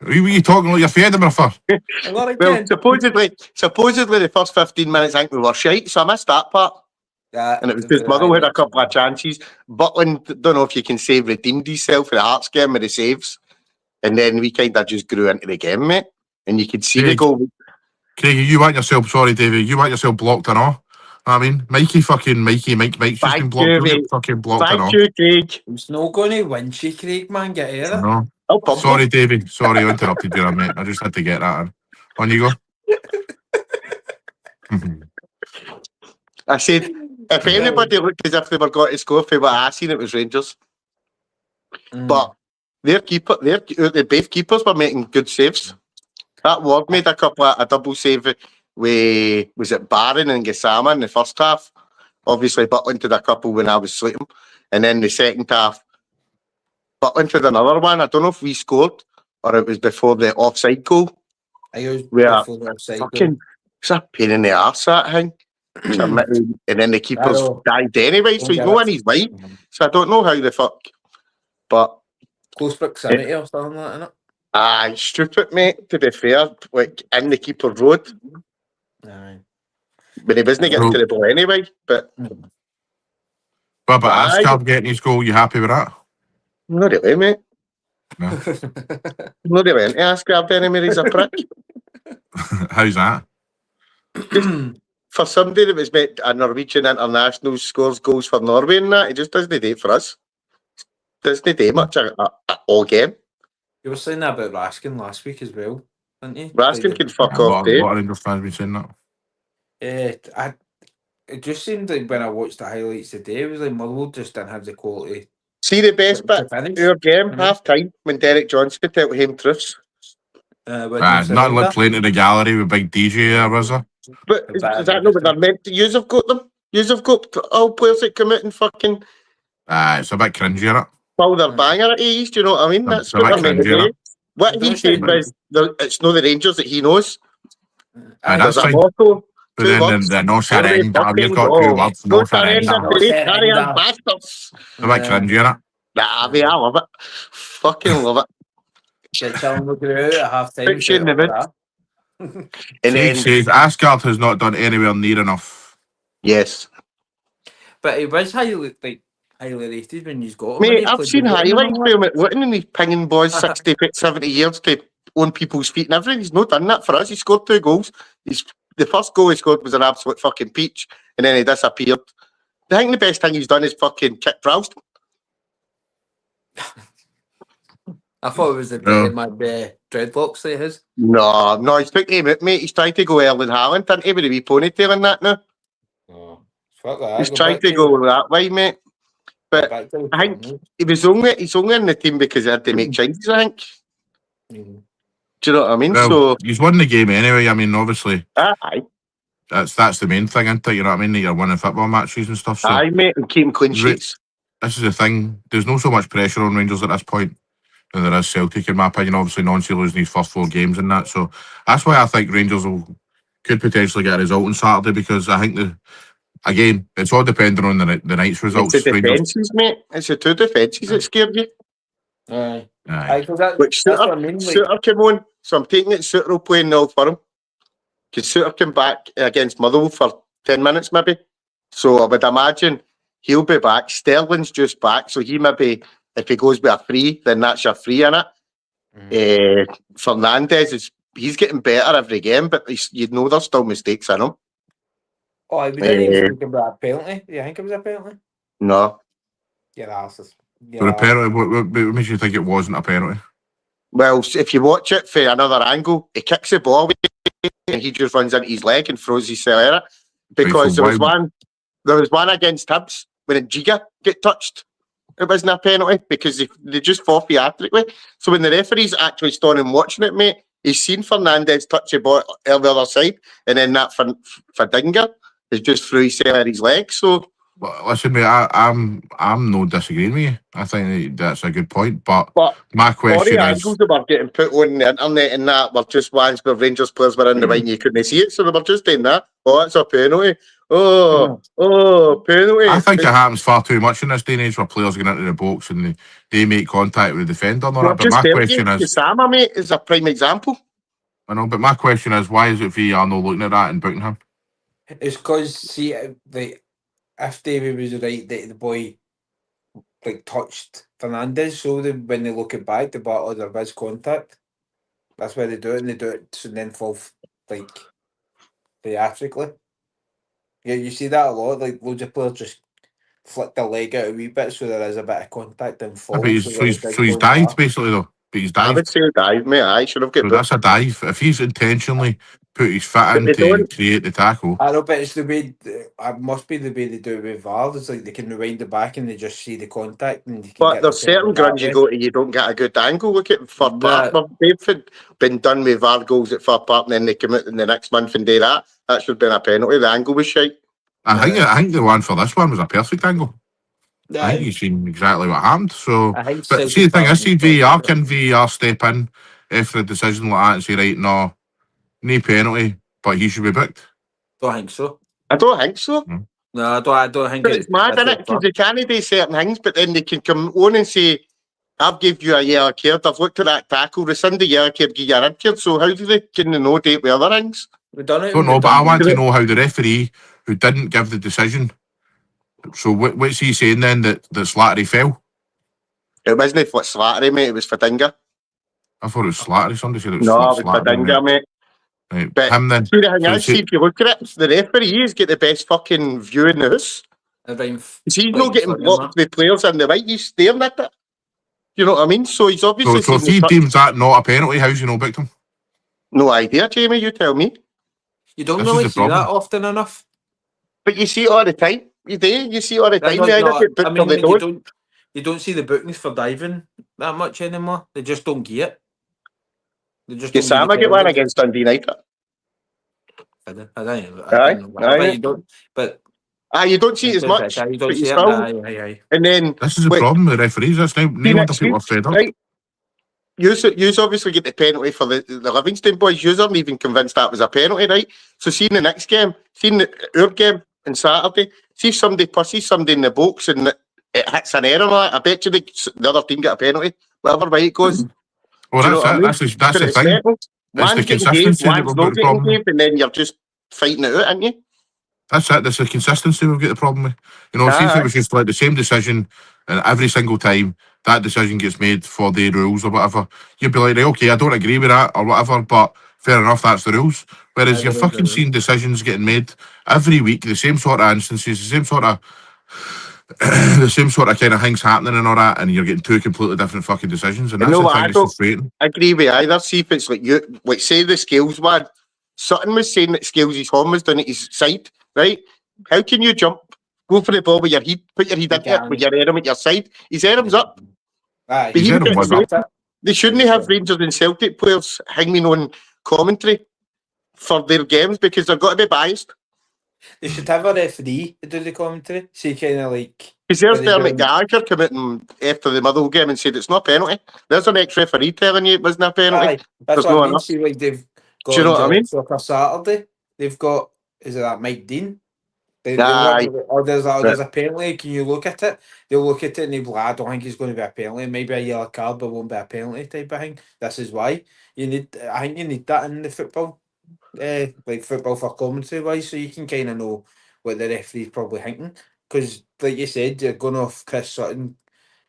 Were you talking like you're fed him for? A lot of Well, Ken. supposedly the first 15 minutes I think we were shite, so I missed that part. And it was just Motherwell had a couple of chances. Butland, don't know if you can say, redeemed himself for the Hearts game with the saves. And then we kind of just grew into the game, mate. And you could see the goal. Craigie, you want yourself, sorry, Davey, you want yourself blocked and all. I mean, Mike's just been blocked. You get fucking blocked and all. Thank you, Craig. It's not going to win you, Craig, man. Get out of it. No. I'll pump Sorry, Davey. Sorry, I interrupted you, mate. I just had to get that in. On you go. I said, if anybody looked as if they were going to score for what I seen, it was Rangers. But their both keepers were making good saves. That Ward made a double save with, was it Barron and Gassama in the first half? Obviously, Butland did a couple when I was sleeping. And then the second half, Butland did another one. I don't know if we scored or it was before the offside goal. I was Where before the offside goal. fucking, it's a pain in the arse, that thing. And then the keepers died anyway, so he's no in his way. So I don't know how the fuck. But close proximity or something like that, it's stupid, mate, to be fair. Like in the keeper road. innit? But he wasn't getting to the ball anyway. But But Ascard getting his goal, you happy with that? not really, mate. No. Not really into Asgard anymore, he's a prick. How's that? For somebody that was made a Norwegian international, scores goals for Norway and that, he just doesn't do it for us. Doesn't do much at all game. You were saying that about Raskin last week as well, didn't you? Raskin can fuck A off, lot Dave. of Rangers fans been saying that. It just seemed like when I watched the highlights today, it was like Motherwell just didn't have the quality. See the best bit to finish. of our game, half time, when Derek Johnson could tell him truths. Not like playing to the gallery with big DJ, was there? But is that not what they're meant to? Yous have got them. Yous have got all players that come out and fucking It's a bit cringy, isn't it? pull their banger at ease. Do you know what I mean? That's It's a what bit they're meant to cringy, do. innit? What he said was, it's not the Rangers that he knows. Aye, There's that's a fine. motto. But Two then words. the no Every surrender, fucking you've got goal. two words, no No surrender, surrender. Dave. Carrier bastards. It's a bit cringy, innit? Nah, mate, I love it. Fucking love it. Get challenge looking out at half time. Fiction of it. And Craig then, says Asgard has not done anywhere near enough. yes. But it was highly rated when you got him. Mate, I've seen highlights of him at Luton and he's pinging boys 60, 70 years to on people's feet and everything. He's not done that for us. He scored 2 goals. The first goal he scored was an absolute fucking peach, and then he disappeared. I think the best thing he's done is fucking kick Ralston. I thought it was the dreadlocks that his. No, he's picked him out, mate. He's trying to go Erling Haaland, isn't he, with a wee ponytail and that now? Oh, fuck that. He's trying to go that way, mate. But I think he's only in the team because he had to make changes, I think. Mm-hmm. Do you know what I mean? Well, so he's won the game anyway. I mean, obviously, aye, that's the main thing, isn't it? You know what I mean? That you're winning football matches and stuff. So aye, mate, and keeping clean sheets. this is the thing. There's no so much pressure on Rangers at this point than there is Celtic, in my opinion. Obviously, Nancy losing his first 4 games and that. So that's why I think Rangers could potentially get a result on Saturday, because I think again, it's all depending on the night's results. It's the defences, mate. It's the 2 defences that scared you. Aye. Aye. Which that's what I mean. Suter came on, so I'm taking it Suter will play nil for him. Because Suter came back against Motherwell for 10 minutes maybe. So I would imagine he'll be back. Sterling's just back, so he maybe, if he goes with a free, then that's your free in it. Fernandez he's getting better every game, but you know there's still mistakes in him. Oh, we didn't even speak about a penalty. Do you think it was a penalty? No. Yeah, that's So the penalty, what makes you think it wasn't a penalty? Well, if you watch it from another angle, he kicks the ball away and he just runs into his leg and throws his celera. Because Right, so there was one against Hibs when Giga get touched. It wasn't a penalty because they just fought theatrically. So when the referee's actually standing watching it, mate, he's seen Fernandez touch the ball on the other side, and then that for Dinger is just through his leg. So Well, listen, mate, I'm no disagreeing with you. I think that's a good point. But but my all question the is, angles that were getting put on the internet and that were just ones where Rangers players were in the right and you couldn't see it. So they were just doing that. Oh, that's a penalty. Penalty. I think it happens far too much in this day and age where players get into the box and they make contact with the defender and all that. But my question is, Sama, mate, is a prime example. I know, but my question is, why is it VAR not looking at that and booking him? It's because, see, if David was right that the boy like touched Fernandez, so when they look it back, there was contact. That's why they do it, and they do it so then fall like theatrically. Yeah, you see that a lot. Like loads of players just flick their leg out a wee bit, so there is a bit of contact and fall. But he's dived basically though. But he's dived. I would say dive, mate. I should have got. So that's a dive. If he's intentionally put his foot in to create the tackle. I know, but it's the way. It must be the way they do it with VAR. It's like they can rewind it back and they just see the contact. And But there's certain grounds you go to, you don't get a good angle. Look at Fir Park. They've been done with VAR goals at Fir Park, and then they come out in the next month and do that. That should have been a penalty. The angle was shite. I think the one for this one was a perfect angle. I think you've seen exactly what happened. So, but see, the thing is, see, VAR can VAR step in after a decision like that and say, right, no penalty, but he should be booked. Don't think so. I don't think so. No, I don't think it's mad, isn't it? Because they can't do certain things, but then they can come on and say, I've give you a yellow card, I've looked at that tackle, rescind the yellow card, give you a red card. So how do they can they know date with other things? We've done it. Don't know, but I want to know how the referee who didn't give the decision. So what's he saying then that Slattery fell? It wasn't for Slattery, mate. It was for Dinger. I thought it was Slattery. Somebody said it was no, it was for Dinger, mate. Right, but him then. See, the thing is, see, if you look at it, the referees get the best fucking view in the house. He's not getting blocked with players in the right. He's staring at it. You know what I mean? So he's obviously. So if he deems that not a penalty, how's he no booked him? No idea, Jamie. You tell me. You don't really see that often enough. But you see it all the time. You do. You see it all the time. You don't see the bookings for diving that much anymore. They just don't get it. They just don't Sama get one against Dundee United. I don't know. But you don't see it as much. You don't see it. And then this is the problem with referees. That's now other people are fed up. Right. You obviously get the penalty for the Livingston boys. You aren't even convinced that was a penalty, right? So seeing the next game, our game on Saturday, see if somebody pushes somebody in the box and it hits an error, I bet you the other team get a penalty, whatever way it goes. Well, that's the thing. It's the consistency that we've got the problem. And then you're just fighting it out, aren't you? That's it. That's the consistency we've got the problem with. You know, see if it was just like the same decision and every single time that decision gets made for the rules or whatever, you'd be like, okay, I don't agree with that or whatever, but fair enough, that's the rules. Whereas you're fucking seeing decisions getting made every week, the same sort of instances, the same sort of kind of things happening and all that, and you're getting two completely different fucking decisions, and that's the thing that's frustrating. I agree with either. See if it's like say the Scales one. Sutton was saying that Scales' home was done at his side, right? How can you jump, go for the ball with your head, put your head into it with your arm at your side? His arm's up. They shouldn't have Rangers and Celtic players hanging on commentary for their games because they've got to be biased. They should have a referee to do the commentary. So you kind of like. Because there's Dermot Gallagher come out and after the Motherwell game and said it's not a penalty. There's an ex-referee telling you it wasn't a penalty. Aye, that's what I mean. See, like they've got. Do you know what I mean? For Saturday, they've got. Is it that Mike Dean? There's a penalty. Can you look at it? They'll look at it and they'll be like, I don't think it's going to be a penalty. Maybe a yellow card, but it won't be a penalty type of thing. This is why you need. I think you need that in the football. Like football for commentary wise, so you can kind of know what the referee's probably thinking. Because, like you said, you're going off Chris Sutton,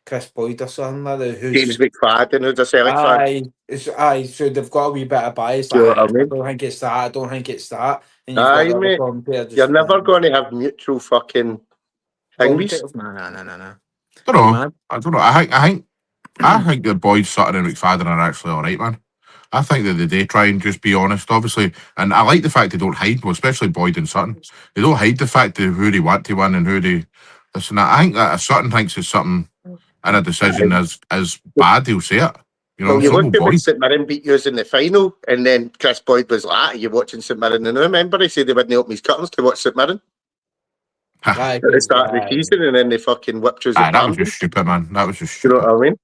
Chris Boyd or something like that. James McFadden, who's a Celtic fan. Aye, so they've got a wee bit of bias. Like, I don't think it's that. and you've Aye, got the other mate. commentator just You're never going to have mutual fucking thingies. commentators. Nah. Don't know. Man. I don't know. I think the boys Sutton and McFadden are actually all right, man. I think that they try and just be honest, obviously, and I like the fact they don't hide, well, especially Boyd and Sutton. They don't hide the fact of who they want to win and who they listen. I think that if Sutton thinks it's something in a decision as bad, he'll say it. You know, Well, you so will look at when Boyd. St Mirren beat us in the final, and then Chris Boyd was like, "Are you watching St Mirren?" And I remember he said they wouldn't open his curtains to watch St Mirren Aye, at the start of the season, and then they fucking whipped us at That was Bambi. just stupid, man. That was just You know stupid. what I mean?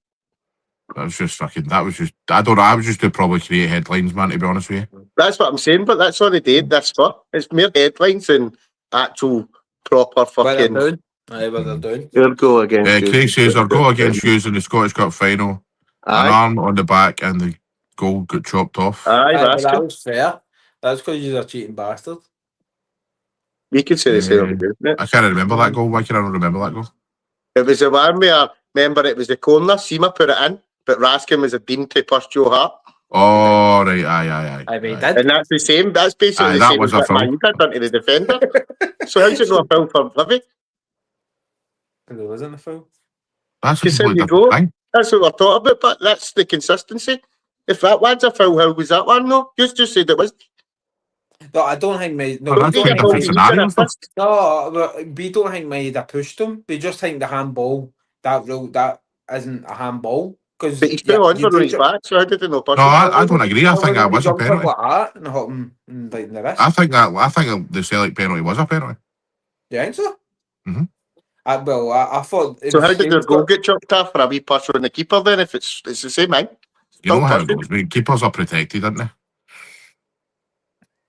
That was just fucking. That was just. I don't know. I was just to probably create headlines, man. To be honest with you. That's what I'm saying, but that's all they did. That's what it's mere headlines and actual proper what they're fucking. doing. Aye, what they're doing. They'll go against you. Craig says our goal against you in the Scottish Cup final. An Aye, arm on the back and the goal got chopped off. aye, Aye, but that's that good. was fair. That's because you're a cheating bastard. We could say the same about you, isn't it? I can't remember that goal. Why can I not remember that goal? It was the one where, remember, it was the corner. Seema put it in, but Raskin was a bean to push Joe Hart. Oh, right. Aye. I mean, Aye. did. And that's the same. That's basically Aye, the that same was as a what foul. Man did done to the defender. So how's it not a foul for Livy? There wasn't a foul. That's a Because there completely you go. different thing. That's what we're talking about, but that's the consistency. If that one's a foul, how was that one? No, just said it was. No, I don't think my. No, Well, we that's don't two think different my. scenarios, though. No, but we don't think my had pushed them. We just think the handball, that rule, that isn't a handball. Because But he's still on you on do his back, so how did he not push No, him? I don't agree. I think that was a jumped up penalty. like that and hit him like in the wrist. I think the Celtic penalty was a penalty. You think so? Mhm. I thought. It So was how did the strange, goal but- get chopped off for a wee push on the keeper then? If it's the same thing, You know Still how it pushing. goes. I mean, keepers are protected, aren't they?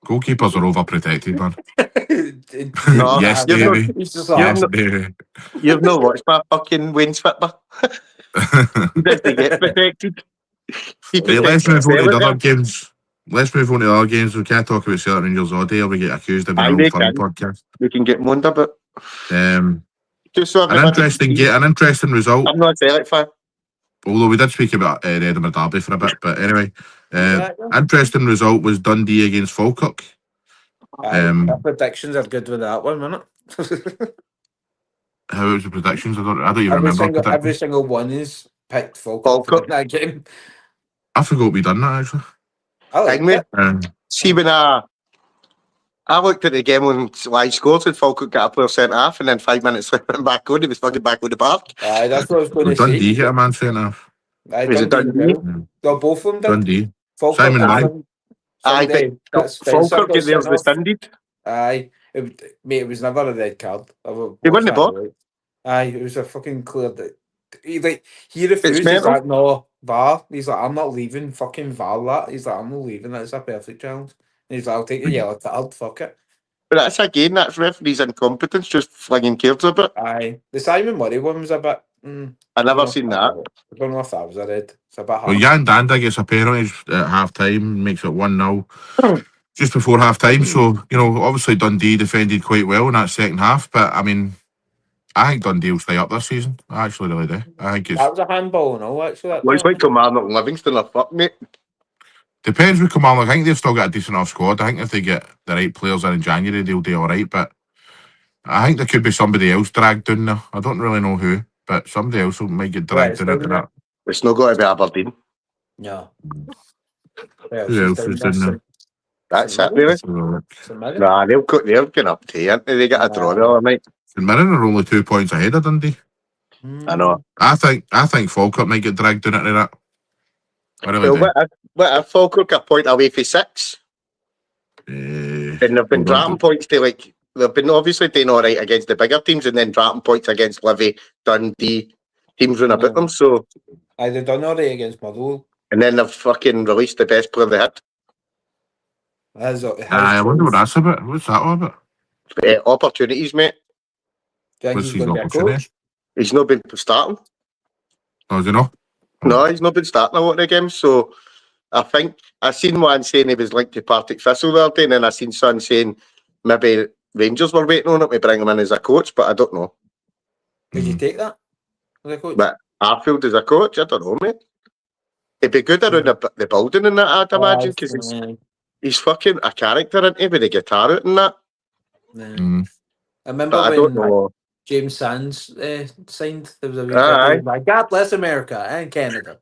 Goalkeepers are overprotected, man. No, Yes, you've not, Davey. He's just you've like, not, Davey. you've not watched my fucking Wayne Swipper. He doesn't get protected. He Right, protects let's move on to the himself other there. games. Let's move on to the other games. We can't talk about Celtic Rangers all day, or we get accused of being Aye, an they old fun can. podcast. We can get moaned about. Just so An everybody interesting sees. an interesting result. I'm not a Celtic fan. Although we did speak about the Edinburgh Derby for a bit, but anyway, Yeah. interesting result was Dundee against Falkirk. our predictions are good with that one, wasn't it? How was the predictions? I don't even every remember. every single one is picked Falkirk to Falkirk. win that game. I forgot we done that actually. I like Thing, mate. it. See, when I looked at the game when live scores and Falkirk got a player sent off, and then 5 minutes later went back on. He was fucking back on the park. Aye, that's what I was going to Dundee say. get a man sent off. Aye, Was it Dundee? Dundee? No, both of them did. Dundee. Falkirk Simon got Murray. some- Aye, Sunday, but that's Spencer Falkirk got get theirs sent off. rescinded. Aye, mate, it was never a red card. They won the ball. Aye, it was a fucking clear. He refused. He's mental. like, no, VAR. He's like, I'm not leaving. Fucking VAR that. He's like, I'm not leaving. That's a perfect challenge. And he's like, I'll take a yellow card. Fuck it. But that's referee's incompetence, just flinging cards a bit. Aye, the Simon Murray one was a bit. I never seen that. I don't know if that was a red. It's a bit hard. Well, Jan Danda gets a penalty at half time, makes it 1-0 just before half time. So, obviously Dundee defended quite well in that second half. But, I mean, I think Dundee will stay up this season. I actually really do. I think That was a handball, no, actually. That Well, it's like Kilmarnock and Livingston are fuck, mate. depends with Kilmarnock. I think they've still got a decent enough squad. I think if they get the right players in January, they'll do all right. But I think there could be somebody else dragged down there. I don't really know who, but somebody else might get dragged down into that. It's not got to be Aberdeen. No. Who else is in there? That's it, really. Nah, they're going up to you. They get a draw the other night. St Mirren are only 2 points ahead of Dundee. I know. I think Falkirk might get dragged down into that. I really do. What if Falkirk a point away for 6? Eh, And they've been hold on. dropping points to they've been obviously doing all right against the bigger teams and then dropping points against Livy, Dundee, teams run about them. So, Aye, they done all right against Motherwell. and then they've fucking released the best player they had. I wonder what that's about. What's that all about? Opportunities, mate. Do you think What's he's his going to be a opportunity? coach? He's not been starting. Oh, do you know? No, he's not been starting a lot of the games. So I think I seen one saying he was linked to Partick Thistle the other day, and then I seen someone saying maybe Rangers were waiting on it to bring him in as a coach, but I don't know. Would you take that as a coach? But Arfield as a coach, I don't know, mate. It'd be good around the building and that, I'd imagine, because he's fucking a character, isn't he, with the guitar out and that? I remember But I don't when know. James Sands signed. There was a wee Aye. video like, God bless America and Canada.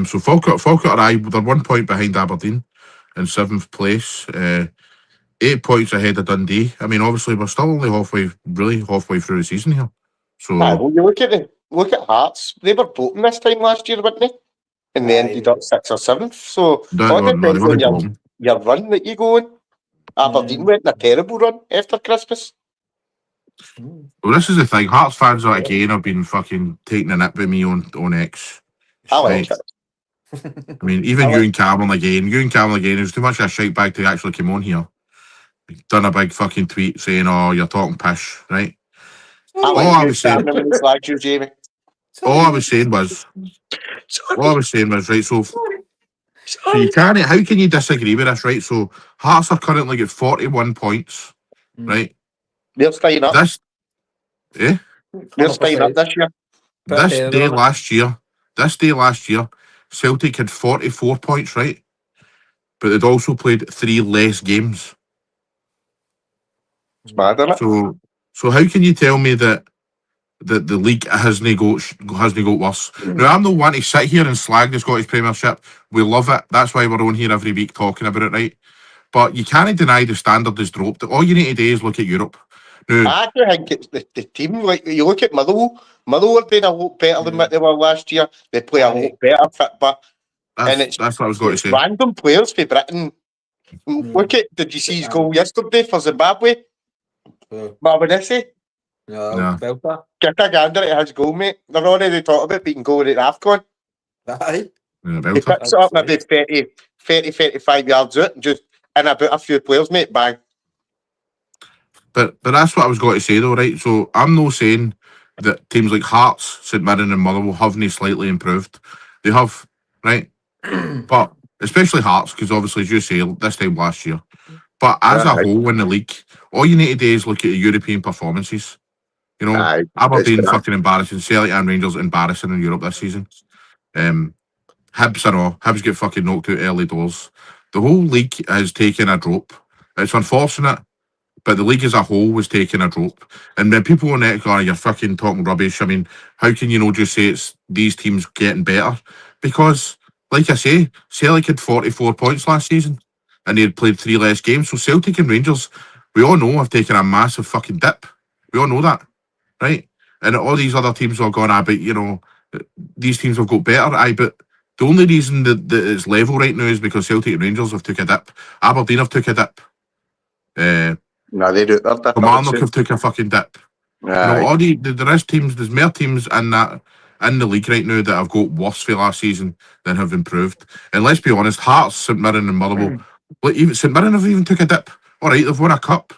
So Falkirk are they're 1 point behind Aberdeen in 7th place. 8 points ahead of Dundee. I mean, obviously we're still only halfway through the season here. So Well, you look at Hearts. They were bottom this time last year, weren't they? And they ended up 6th or 7th. So all they depends were on bottom. your run that you go on. Aberdeen went on a terrible run after Christmas. Well, this is the thing. Hearts fans are again have been fucking taking a nip with me on X. I like it. I mean, even you and Cameron again. There's too much of a shite bag to actually come on here. Done a big fucking tweet saying, "Oh, you're talking pish," right? I like you, Cameron, when he slags you, Jamie. All I was saying was, right. So you can't. How can you disagree with this, right? So Hearts are currently at 41 points, right? They're staying up. They're staying up this year. This day last year, Celtic had 44 points, right? But they'd also played 3 less games. It's mad, isn't it? So how can you tell me that the league hasn't got worse? Now, I'm not one to sit here and slag the Scottish Premiership. We love it. That's why we're on here every week talking about it, right? But you can't deny the standard has dropped. All you need to do is look at Europe. Now, I actually think it's the team. Like, you look at Motherwell are doing a lot better than what they were last year. They play a lot better football. That's what I was going to say. Random players for Britain. Look at, did you see his goal yesterday for Zimbabwe? Marvinesi? No. Get a gander at his goal, mate. They're already talking about beating goal at AFCON. Aye. He picks it up maybe 30, 35 yards out and just in about a few players, mate, bang. But that's what I was going to say though, right? So I'm not saying that teams like Hearts, St Mirren and Motherwell haven't slightly improved. They have, right? But especially Hearts, because obviously, as you say, this time last year. But as a whole in the league, all you need to do is look at the European performances. You know, Aberdeen fucking embarrassing, Celtic and Rangers embarrassing in Europe this season. Hibs get fucking knocked out early doors. The whole league has taken a drop. It's unfortunate, but the league as a whole was taking a drop. And when people on it go, you're fucking talking rubbish. I mean, how can you just say it's these teams getting better? Because, like I say, Celtic had 44 points last season and they had played 3 less games. So Celtic and Rangers, we all know, have taken a massive fucking dip. We all know that, right? And all these other teams are going, but, these teams have got better. But the only reason that it's level right now is because Celtic and Rangers have took a dip. Aberdeen have took a dip. No, they do. Kilmarnock have took a fucking dip. All there is teams. There's more teams in the league right now that have got worse for last season than have improved. And let's be honest, Hearts, St Mirren, and Motherwell. Even St Mirren have even took a dip. All right, they've won a cup,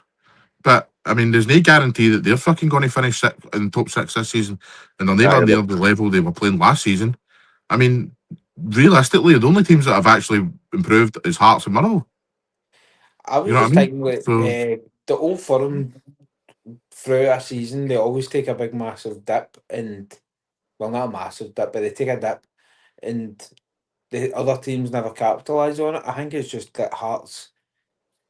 but I mean, there's no guarantee that they're fucking going to finish in the top 6 this season, and they're never near the level they were playing last season. I mean, realistically, the only teams that have actually improved is Hearts and Motherwell. I was just thinking with the Old Firm through a season, they always take a big massive dip, and well, not a massive dip, but they take a dip, and the other teams never capitalise on it. I think it's just that Hearts,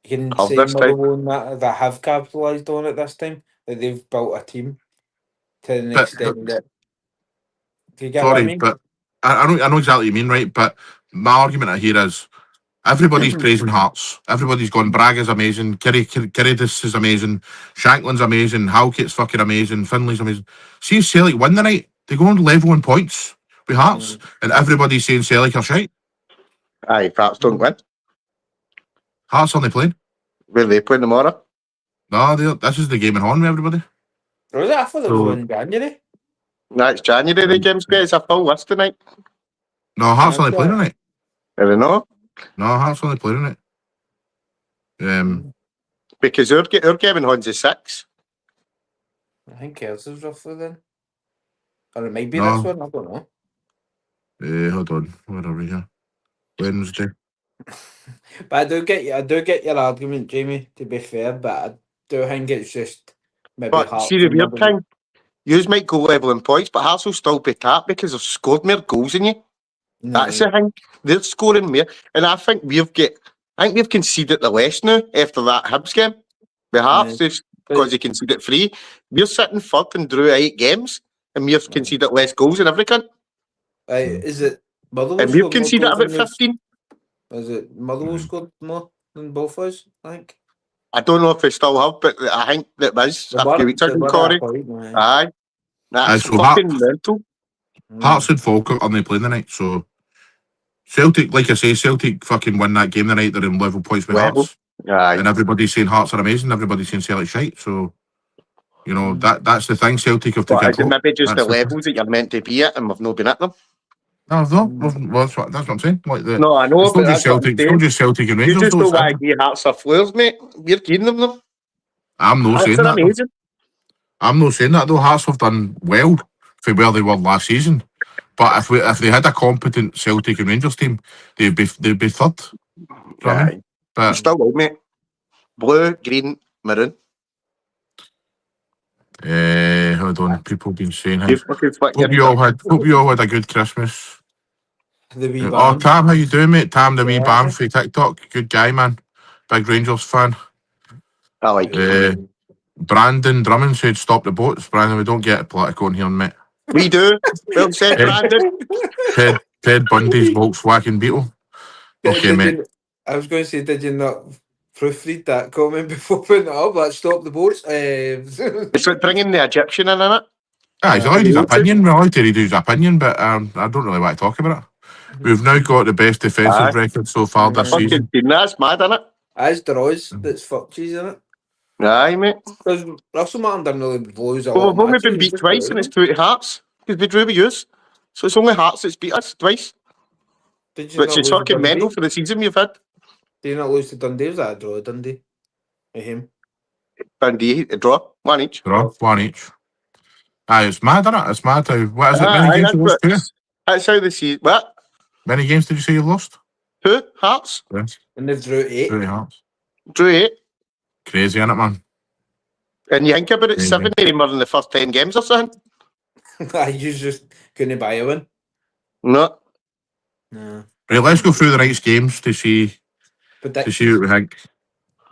you can say Motherwell and that have capitalised on it this time, that they've built a team to an extent that. Do you get what I mean? But I know exactly what you mean, right? But my argument here is everybody's praising Hearts. Everybody's gone, Braga's amazing, Kiridis is amazing, Shanklin's amazing, Halkett's fucking amazing, Finley's amazing. See if Celtic win the night, they go on level in points with Hearts, and everybody's saying Celtic are shite. Aye, if Hearts don't win. Hearts only playing. Where are they playing tomorrow? No, this is the game in Horn with everybody. Was it? I thought it was in January. No, it's January the game's great. It's a full list tonight. No, Hearts only playing tonight. I don't know. No, Hearts only playing tonight. Because our game in Horn's is 6. I think ours is roughly then. Or it might be this one, I don't know. Hold on. Where are we here? Wednesday. But I do get your argument, Jamie, to be fair, but I do think it's just maybe Hearts. See the weird thing? Yous might go level in points, but Hearts will still be tapped because they've scored more goals than you. That's the thing. They're scoring more. And I think we've conceded the less now after that Hibs game. We have, just because they conceded 3. We're sitting third and drew 8 games, and we've conceded less goals than every cunt. Is it Motherwell? And we've conceded about 15. Is it Motherwell scored more than both of us, I think? I don't know if we still have, but I think that was a few weeks ago, Corey. Aye. That's so fucking mental. Hearts and Falkirk aren't playing the night, so Celtic, like I say, Celtic fucking win that game the night. They're in level points with Hearts. Aye. And everybody's saying Hearts are amazing, everybody's saying Celtic's shite, so you know that's the thing. Celtic have to But get is it maybe just the levels that you're meant to be at and we've not been at them? No, that's what I'm saying. Like no, I know, it's not just Celtic, it's not just Celtic and Rangers. You just know why you Hearts are flares, mate. We're giving them. I'm not saying that. Amazing. I'm not saying that though. Hearts have done well for where they were last season. But if they had a competent Celtic and Rangers team, they'd be third. Yeah, I mean? But still will, mate. Blue, green, maroon. Hold on. People been saying hope you all had a good Christmas. Tam, how you doing, mate? Tam, the wee bam for TikTok. Good guy, man. Big Rangers fan. I like it. Brandon Drummond said stop the boats. Brandon, we don't get political in here, mate. We do. Well said, Brandon. Ted Bundy's Volkswagen Beetle. Okay, mate. I was going to say, did you not proofread that comment before putting it up? Like, stop the boats. It's like bringing the Egyptian in it. He's allowed his opinion. We're allowed to read his opinion, but I don't really want to talk about it. We've now got the best defensive record so far this season. That's mad, isn't it? As draws, that's fuck cheese, isn't it? Aye, mate. Because Russell Martin didn't really blows a lot. Well, we've only been beat twice and it's 2 Hearts. Because we drew with yous. So it's only Hearts that's beat us twice. Which is fucking mental for the season we've had. Did you not lose to Dundee? Was that a draw, Dundee? With him? Dundee, a draw. 1 each. Draw, 1 each. Aye, it's mad, isn't it? It's mad how... What is it? Many games you lost to? That's how the season... What? Many games did you say you lost? 2 Hearts. Yeah. And they've drew 8. 2 Hearts. Drew 8. Crazy, isn't it, man? And you think about it, 7 more than the first 10 games or something? You just couldn't buy a win? No. Right, let's go through the next games to see what we think.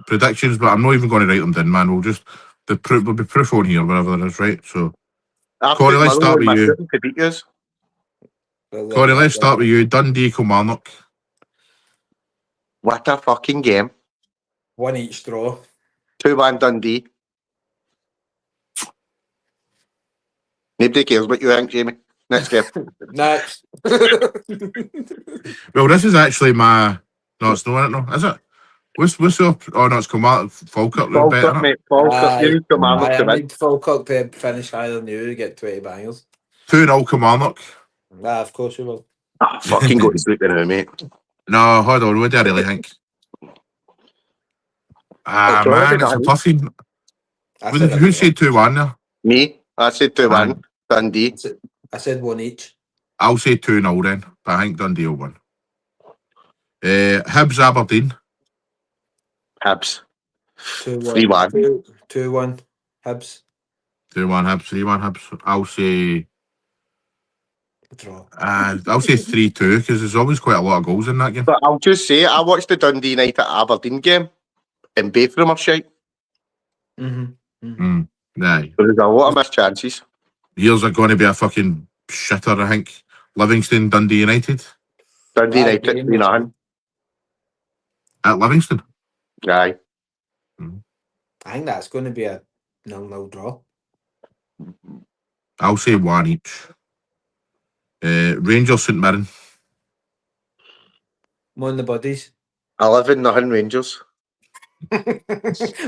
Predictions, but I'm not even going to write them down, man. There'll be proof on here, whatever it is, right? So, Corey, let's start with you. Corey, let's start with you. Dundee, Kilmarnock. What a fucking game. 1 each draw. 2-1 Dundee. Nobody cares what you think, Jamie. Next game. Next. Well, this is actually my... No, it's not, no, is it? What's up? Oh, no, it's Kilmarnock. Falkirk. Falkirk, mate. Falkirk. You need Kilmarnock to win. I need Falkirk to finish higher than you to get 20 bangers. 2-0 Kilmarnock. Of course you will. Fucking go to sleep now, mate. No, hold on. What do I really think? Man, it's a toughie. Who said 2-1 there? Me. I said 2-1. Dundee. I said 1 each. I'll say 2-0 then, but I think Dundee will win. Hibs Aberdeen. Hibs. 3-1. 2-1. Hibs. 2-1 Hibs. 3-1 Hibs. I'll say... Draw. I'll say 3-2 because there's always quite a lot of goals in that game. But I'll just say, I watched the Dundee United Aberdeen game and both of them are shite. Aye. There's a lot of missed chances. Here's going to be a fucking shitter, I think. Livingston, Dundee United. Dundee United, 3-0. At Livingston? Aye. I think that's going to be a 0-0 draw. I'll say 1 each. Rangers, St Mirren. More on the bodies. 11-0 Rangers.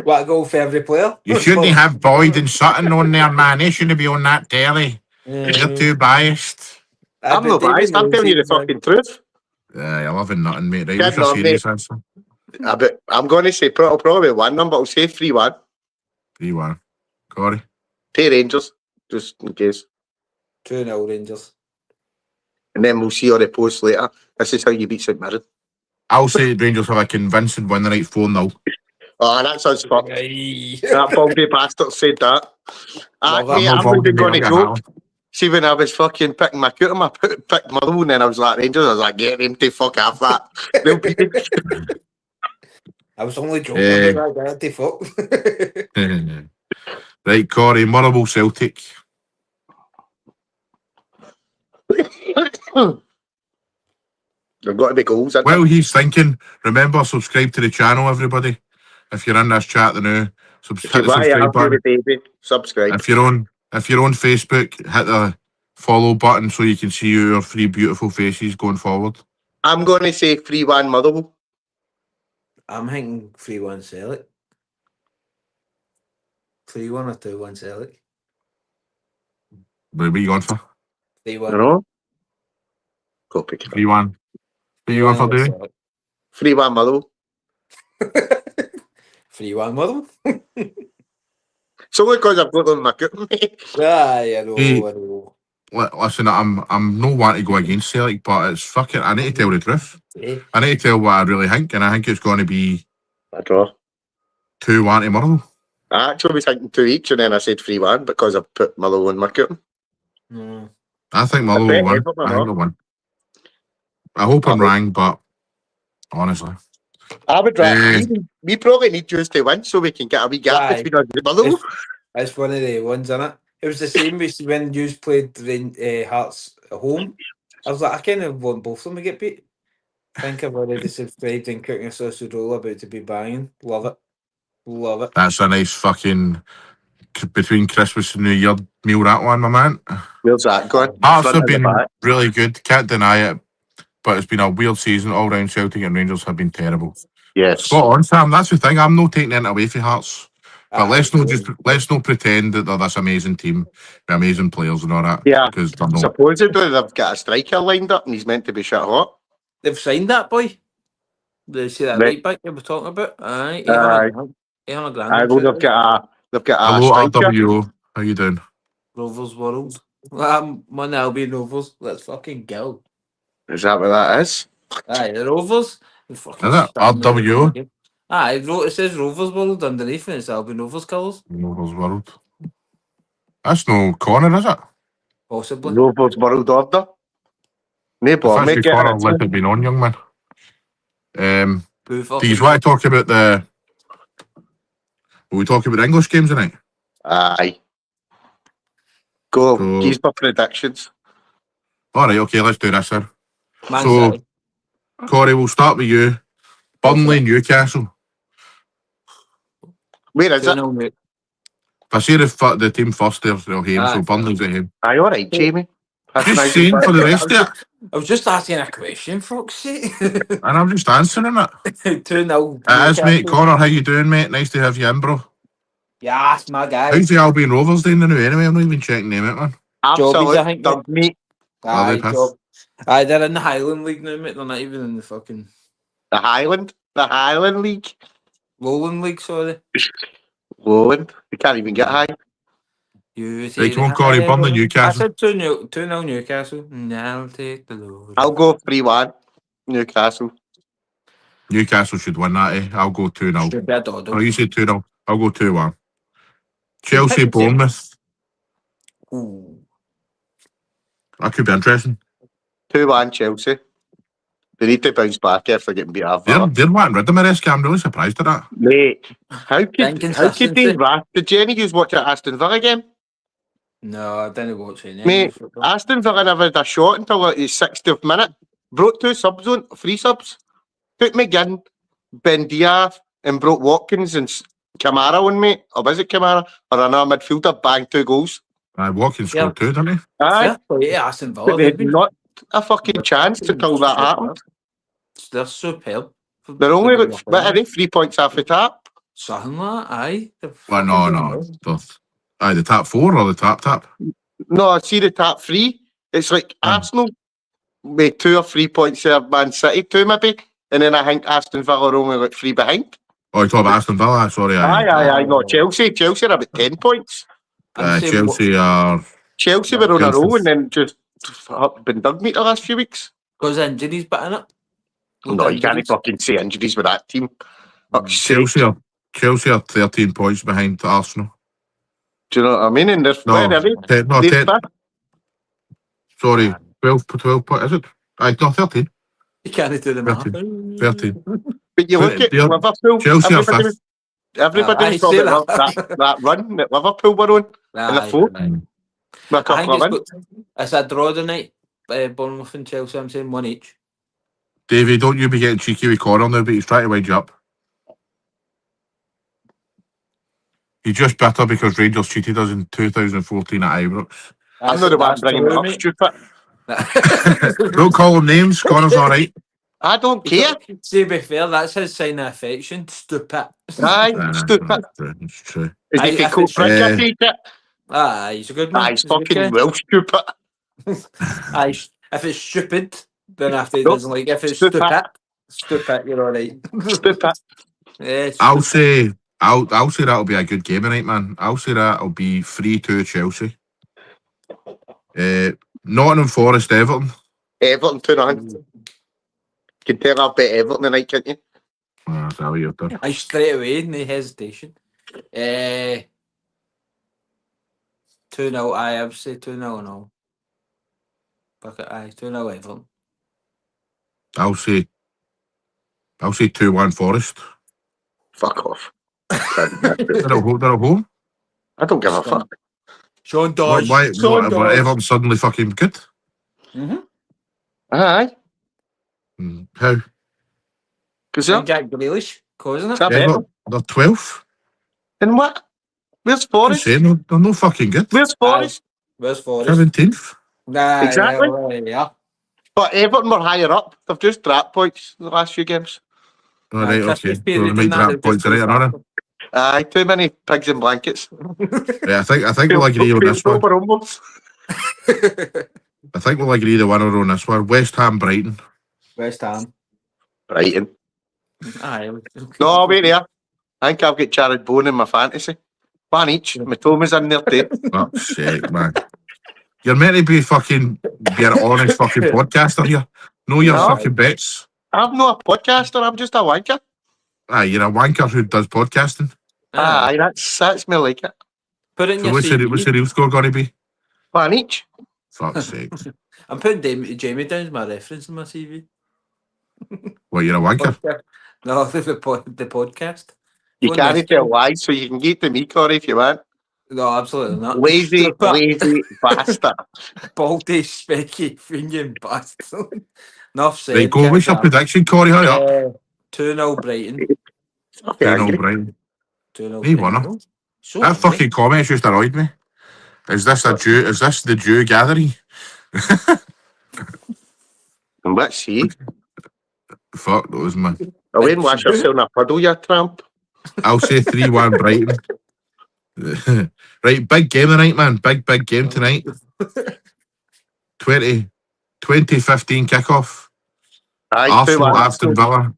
What a goal for every player. You shouldn't have Boyd and Sutton on there, man. They shouldn't be on that telly. You're too biased. I'm not biased. I'm telling you the fucking truth. 11-0, mate. Right, what's your serious answer? I'm going to say probably 1 number. I'll say 3-1. 3-1. Corey? 2 Rangers, just in case. 2-0 Rangers. And then we'll see all the posts later. This is how you beat St Mirren. I'll say Rangers have a convincing win tonight, 4-0. Oh, that sounds fucked. That Baldy bastard said that. I'm going to joke. See, when I was fucking picking my cutum, I picked Motherwell, and then I was like Rangers. I was like, get them to fuck off that. They'll be. I was only joking about that. They fuck. Right, Corey, Motherwell Celtic. There've got to be goals. Well, he's thinking. Remember, subscribe to the channel, everybody. If you're in this chat now, hit the subscribe button. Subscribe. If you're on Facebook, hit the follow button so you can see your three beautiful faces going forward. I'm going to say 3-1 Motherwell. I'm thinking 3-1 Celtic. 3-1 or 2-1 Celtic. What are you going for? 3-1. No. Go pick it up. 3-1. What are you going for, Dewey? 3-1 Motherwell. 3-1 Motherwell. It's only because I've got on my cup, mate. I know. Listen, I'm no one to go against Celtic, but it's fucking. I need to tell the truth. Yeah. I need to tell what I really think, and I think it's going to be A draw. 2-1 to Motherwell. I actually was thinking 2 each, and then I said 3-1 because I put Motherwell in my cup. I think Motherwell will win. I think they'll win. I hope I'm wrong, but honestly, I would rather. We probably need Jews to win so we can get a wee gap between us and Motherwell. It's one of the ones, isn't it? It was the same when you played Hearts at home. I was like, I kind of want both of them to get beat. I think I've already subscribed and cooking a sausage roll about to be banging. Love it. Love it. That's a nice fucking between Christmas and New Year meal, that one, my man. Where's that going? Hearts have been really good. Can't deny it. But it's been a weird season. All round Celtic and Rangers have been terrible. Yes. Spot on, Sam. That's the thing. I'm not taking it away from Hearts. But let's not pretend that they're this amazing team with amazing players and all that. Yeah. Because they're not. Supposedly they've got a striker lined up and he's meant to be shit hot. They've signed that boy. They see that right back they were talking about. Aye. 800 grand. I know they've got a Hello, striker. RWO. How you doing? Rovers World. One Albion Rovers. Let's fucking go. Is that what that is? Aye, the Rovers. Is it? RWO? Aye, it says Rovers World underneath and it's Albion Rovers colours. Rovers World. That's no corner, is it? Possibly. Rovers World Order. No bother, mate. Get corner, let it be on, young man. Do you want to talk about will we talk about the English games tonight? Aye. Go. Give my predictions. Alright, okay, let's do this then. So, Corey, we'll start with you. Burnley, Newcastle. Where is it? If I say the team first, they'll him, so Burnley's at him. Aye, alright, Jamie. Just saying for the rest of it. I was just asking a question, fuck's sake. And I'm just answering it. 2-0. It is, mate. Connor, how you doing, mate? Nice to have you in, bro. Yes, my guy. How's the Albion Rovers doing now, anyway? I'm not even checking them out, man. Absolutely dog meat. Aye, they're in the Highland League now, mate. They're not even in the fucking... The Highland League? Lowland League, sorry. Lowland? We can't even get high. Right, come on, Corey, Burnley, Newcastle. I said 2-0 Newcastle. Now I'll take the Lord. I'll go 3-1 Newcastle. Newcastle should win that, eh? I'll go 2-0. Oh, you said 2-0. I'll go 2-1. Chelsea, Bournemouth. Ooh. That could be interesting. 2-1 Chelsea. They need to bounce back after getting beat up. They're wanting rid of Maresca. I'm really surprised at that. Mate, how could they wrath? Did Jenny use watch at Aston Villa game? No, I didn't watch it. Mate, Aston Villa never had a shot until the 60th minute. Brought 3 subs. Took McGinn, Ben Diaz, and brought Watkins and Kamara on, mate. Or was it Kamara? Or another midfielder, banged 2 goals. Watkins scored 2, didn't he? Aye. Yeah, Aston Villa. But they had not a fucking chance until that happened. They're superb. They're only like, what are they, 3 points off the top? Something like that, aye. Well, no. Aye, the top 4 or the top? No, I see the top 3. It's like Arsenal with 2 or 3 points there, Man City 2 maybe, and then I think Aston Villa are only like 3 behind. Oh, you talk about Aston Villa? Sorry. Aye. No, Chelsea are about 10 points. Chelsea are... Chelsea were on a roll and then just been dug meat the last few weeks. Because injuries batting up. No, you can't fucking say injuries with that team. Chelsea are 13 points behind Arsenal. Do you know what I mean? And they're 10. Sorry, 12 point, is it? Aye, no, 13. You can't do the math. 13. But you look at They're- Liverpool. Chelsea are Everybody, fifth. everybody Aye, was talking say about that. that run that Liverpool were on in the Aye, fourth. aye. With a I couple think of wins. it's a draw tonight. Bournemouth and Chelsea, I'm saying 1 each. Davey, don't you be getting cheeky with Connor now, but he's trying to wind you up. He's just bitter because Rangers cheated us in 2014 at Ibrox. I'm not the one bringing it up, stupid. Don't call him names. Connor's all right. I don't care. To be fair, that's his sign of affection. Stupid. Aye, stupid. It's true. Is he If cool it's- Bridger, it? Aye, he's a good man. Aye, he's He's a good fucking guy. well stupid. Aye, if it's stupid, then after he Nope. doesn't like. If it's Stupid. stupid, you're all right. Stupid. Yeah, I'll stupid. say I'll say that'll be a good game tonight, man. I'll say that'll be 3-2 Chelsea. Nottingham Forest, Everton. Everton 2-0. You can tell I'll bet Everton tonight, can't you? That's how you're done. Aye, straight away, no hesitation. 2-0, I would say 2-0 no. Bucket, aye, 2-0 Everton. I'll say 2-1 Forest. Fuck off. They're at home. I don't give a fuck. Sean Why? Dodge. Sean But Dodge. Everton suddenly fucking good. Aye. How? Because And Jack Grealish, causing it. It's a Yeah, bet. they're 12th. And what? Where's I'm Forest? saying they're no fucking good. Where's Forest? Where's Forest? 17th. Nah, Exactly. Yeah. But Everton were higher up. They've just dropped points the last few games. All right, Christmas okay. So period they might and that, drop they've points just tonight, another. Aye, too many pigs in blankets. Yeah, I think we'll agree on this one. I think we'll agree the winner on this one. West Ham, Brighton. West Ham. Brighton. Aye. No, wait there. I think I've got Jared Bowen in my fantasy. One each. Matoma's in there too. Fuck's sake, man. You're meant to be fucking be an honest fucking podcaster here. Know your No. fucking bets. I'm not a podcaster, I'm just a wanker. Aye, you're a wanker who does podcasting. Aye, that's me like it. Put it in So your what's CV. the real score going to be? One each. Fuck's sake. I'm putting Jamie down as my reference in my CV. What, you're a wanker? No, the podcast. You Phone can't this tell guy. lies, so you can get to me, Corey, if you want. No, absolutely not. Lazy, Stupid. lazy bastard. Baldy, specky, finging bastard. Enough said. Right, go. What's your prediction, Corey? Hurry up. 2-0 Brighton. Okay, 2-0 Brighton. 2-0 He Brighton. won it. So That angry. fucking comment just annoyed me. Is this the Jew gathering? And let's see. Fuck those, man. Away and wash yourself in a puddle, you tramp. I'll say 3-1 Brighton. Right, big game tonight, man. Big game tonight. 2015 kickoff. Aye, Arsenal, 2-1 Aston Villa.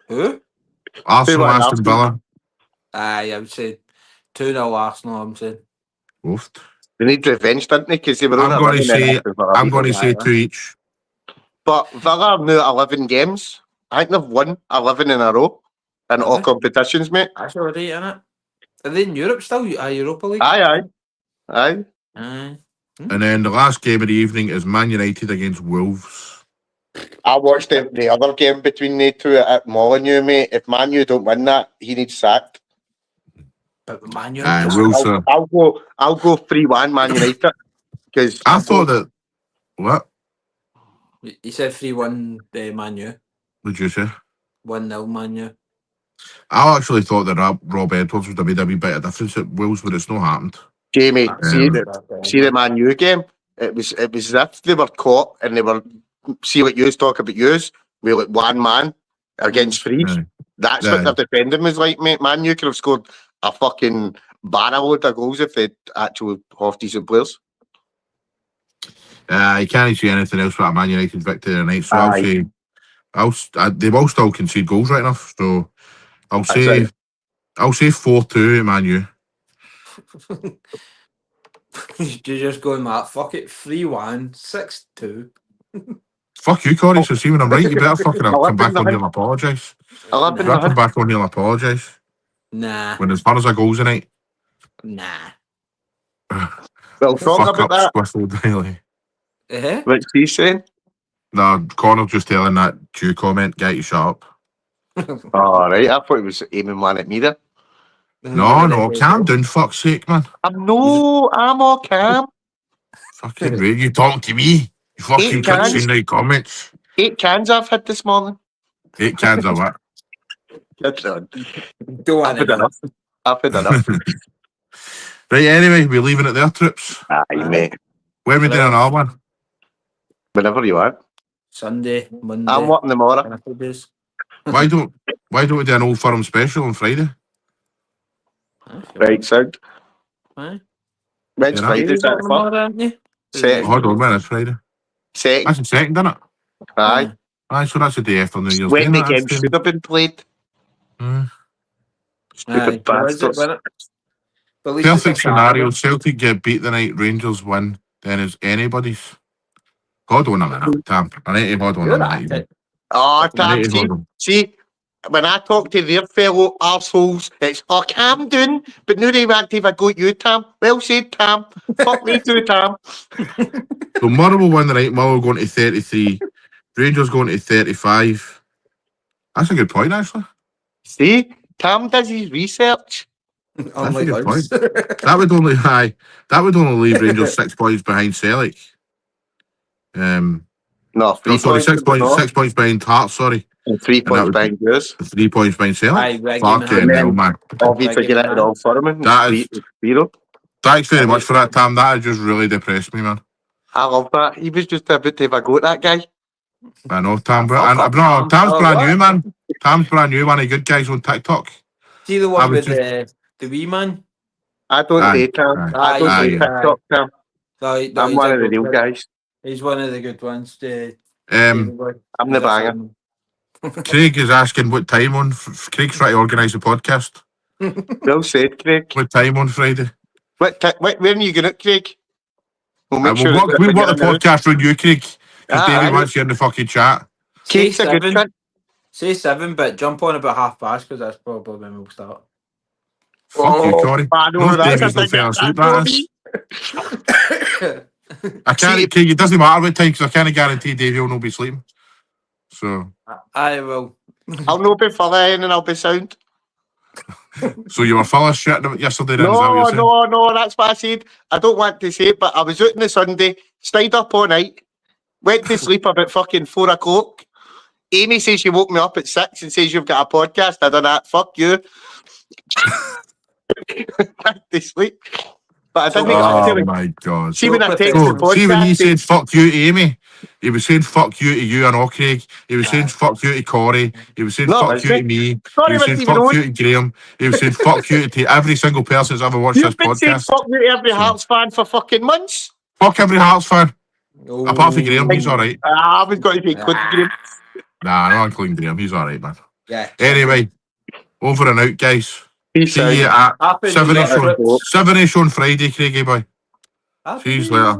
Who? Arsenal, 2-1 Aston Villa. Aye, I would say 2-0 Arsenal, I'm saying. Oofed. They need revenge, didn't they? Because they were on I'm a going to run and say then I'm going to say Villa. 2 each. But Villa are now 11 games. I think they've won 11 in a row in all Really? competitions, mate. That's already in it. Are they in Europe still? Europa League? Aye. Aye. And then the last game of the evening is Man United against Wolves. I watched the other game between the two at Molyneux, mate. If Man U don't win that, he needs sacked. But Man Aye, United. Wolves are. I'll go 3-1 Man United. Because I thought that. What He said 3-1 Man U. would you say? 1-0 Man U. I actually thought that Rob Edwards would have made a wee bit of difference at Wolves, but it's not happened. Jamie, see See the Man U game. It was as if they were caught and they were see what yous talk about yous. We like one man against three. Aye. That's Aye. what their defending was like, mate. Man U could have scored a fucking barrel of goals if they'd actually half decent players. You can't see anything else but a Man United victory tonight. So Aye. they will still concede goals right enough. So I'll That's say right. 4-2 Man U. You're just going, Matt. Fuck it. 3-1, 6-2. Fuck you, Corey. So see when I'm right, you better fucking come back on here and apologise. 11 You better come back on here and apologise. Nah. When there's hundreds of goals tonight. Nah. Well, talk Fuck about up, that. Squiffle Daily. What's he saying? No, Connor just telling that Jew comment, get you shut up. All right, I thought he was aiming one at me there. No, calm down, fuck's sake, man. I'm all calm. Fucking rude, you talking to me? You fucking can't see no comments. 8 cans I've had this morning. 8 cans of what? That's on. Don't I've want had it. enough. I've had enough. Right, anyway, we're leaving it there, Trips. Aye, mate. When we doing another one? Whenever you want. Sunday, Monday. I'm working tomorrow. Why don't we do an Old Firm special on Friday? Right, sound. Aye. When's Yeah, Friday? Is that the first? aren't you? Second. Hold on, when is Friday? Second. That's the second, isn't it? Aye. Aye, so that's the day after New Year's When Day. the game should have been played. Stupid bastards. Perfect scenario. Celtic get beat the night, Rangers win, then it's anybody's. Hold on a minute, Tam. I need to hold on a minute. Oh, I Tam, need to hold on. see, when I talk to their fellow arseholes, it's, oh, Cam doing, but now they want to have a go at you, Tam. Well said, Tam. Fuck me too, Tam. So Murray will win the night, Murray going to 33, Rangers going to 35. That's a good point, actually. See, Tam does his research. That's a good point. That would only leave Rangers 6 points behind Celtic. No, 3 sorry, points. 6 points. 6 points behind Hearts. Sorry, and 3 points behind yours. 3 points behind Celtic. Aye, Fucking hell, man. Obviously, get it all for him. That is 0. Thanks very much for that, Tam. That has just really depressed me, man. I love that. He was just about to have a go at that guy. I know, Tam. Tam's brand new, man. Tam's brand new, one of the good guys on TikTok. See the one with the wee man? I don't date Tam. I don't date TikTok, Tam. No, I'm one of the real guys. He's one of the good ones. I'm the banger. Craig is asking what time on. Craig's trying to organise a podcast. Well said, Craig. What time on Friday? When are you going to, Craig? We'll make we'll work the podcast on you, Craig. Because David wants you in the fucking chat. Cake's a good trip. Say 7, but jump on about past because that's probably when we'll start. Fuck you, Corey. David's no fair asleep, that is. I can't, Craig, it doesn't matter what time because I can't guarantee Davey will not be sleeping. So I will. I'll not be further and I'll be sound. So you were full of shit yesterday then? No, that's what I said. I don't want to say it, but I was out on the Sunday, stayed up all night, went to sleep about fucking 4 o'clock. Amy says she woke me up at 6 and says you've got a podcast. I done that. Fuck you. Back to sleep. But I didn't get up to it. Oh my God. See when I texted the podcast. See when he said fuck you to Amy, he was saying fuck you to you and all, Craig. He was saying fuck you to Corey. He was saying fuck you to me. He was saying fuck you to Graham. He was saying fuck you to every single person that's ever watched this podcast. You've been saying fuck you to every Hearts fan for fucking months. Fuck every Hearts fan. Apart from Graham, he's alright. I haven't got to be including Graham. Nah, I'm not including Graham. He's alright, man. Yeah. Anyway, over and out, guys. See you at 7ish on Friday, Craigie boy. See you later.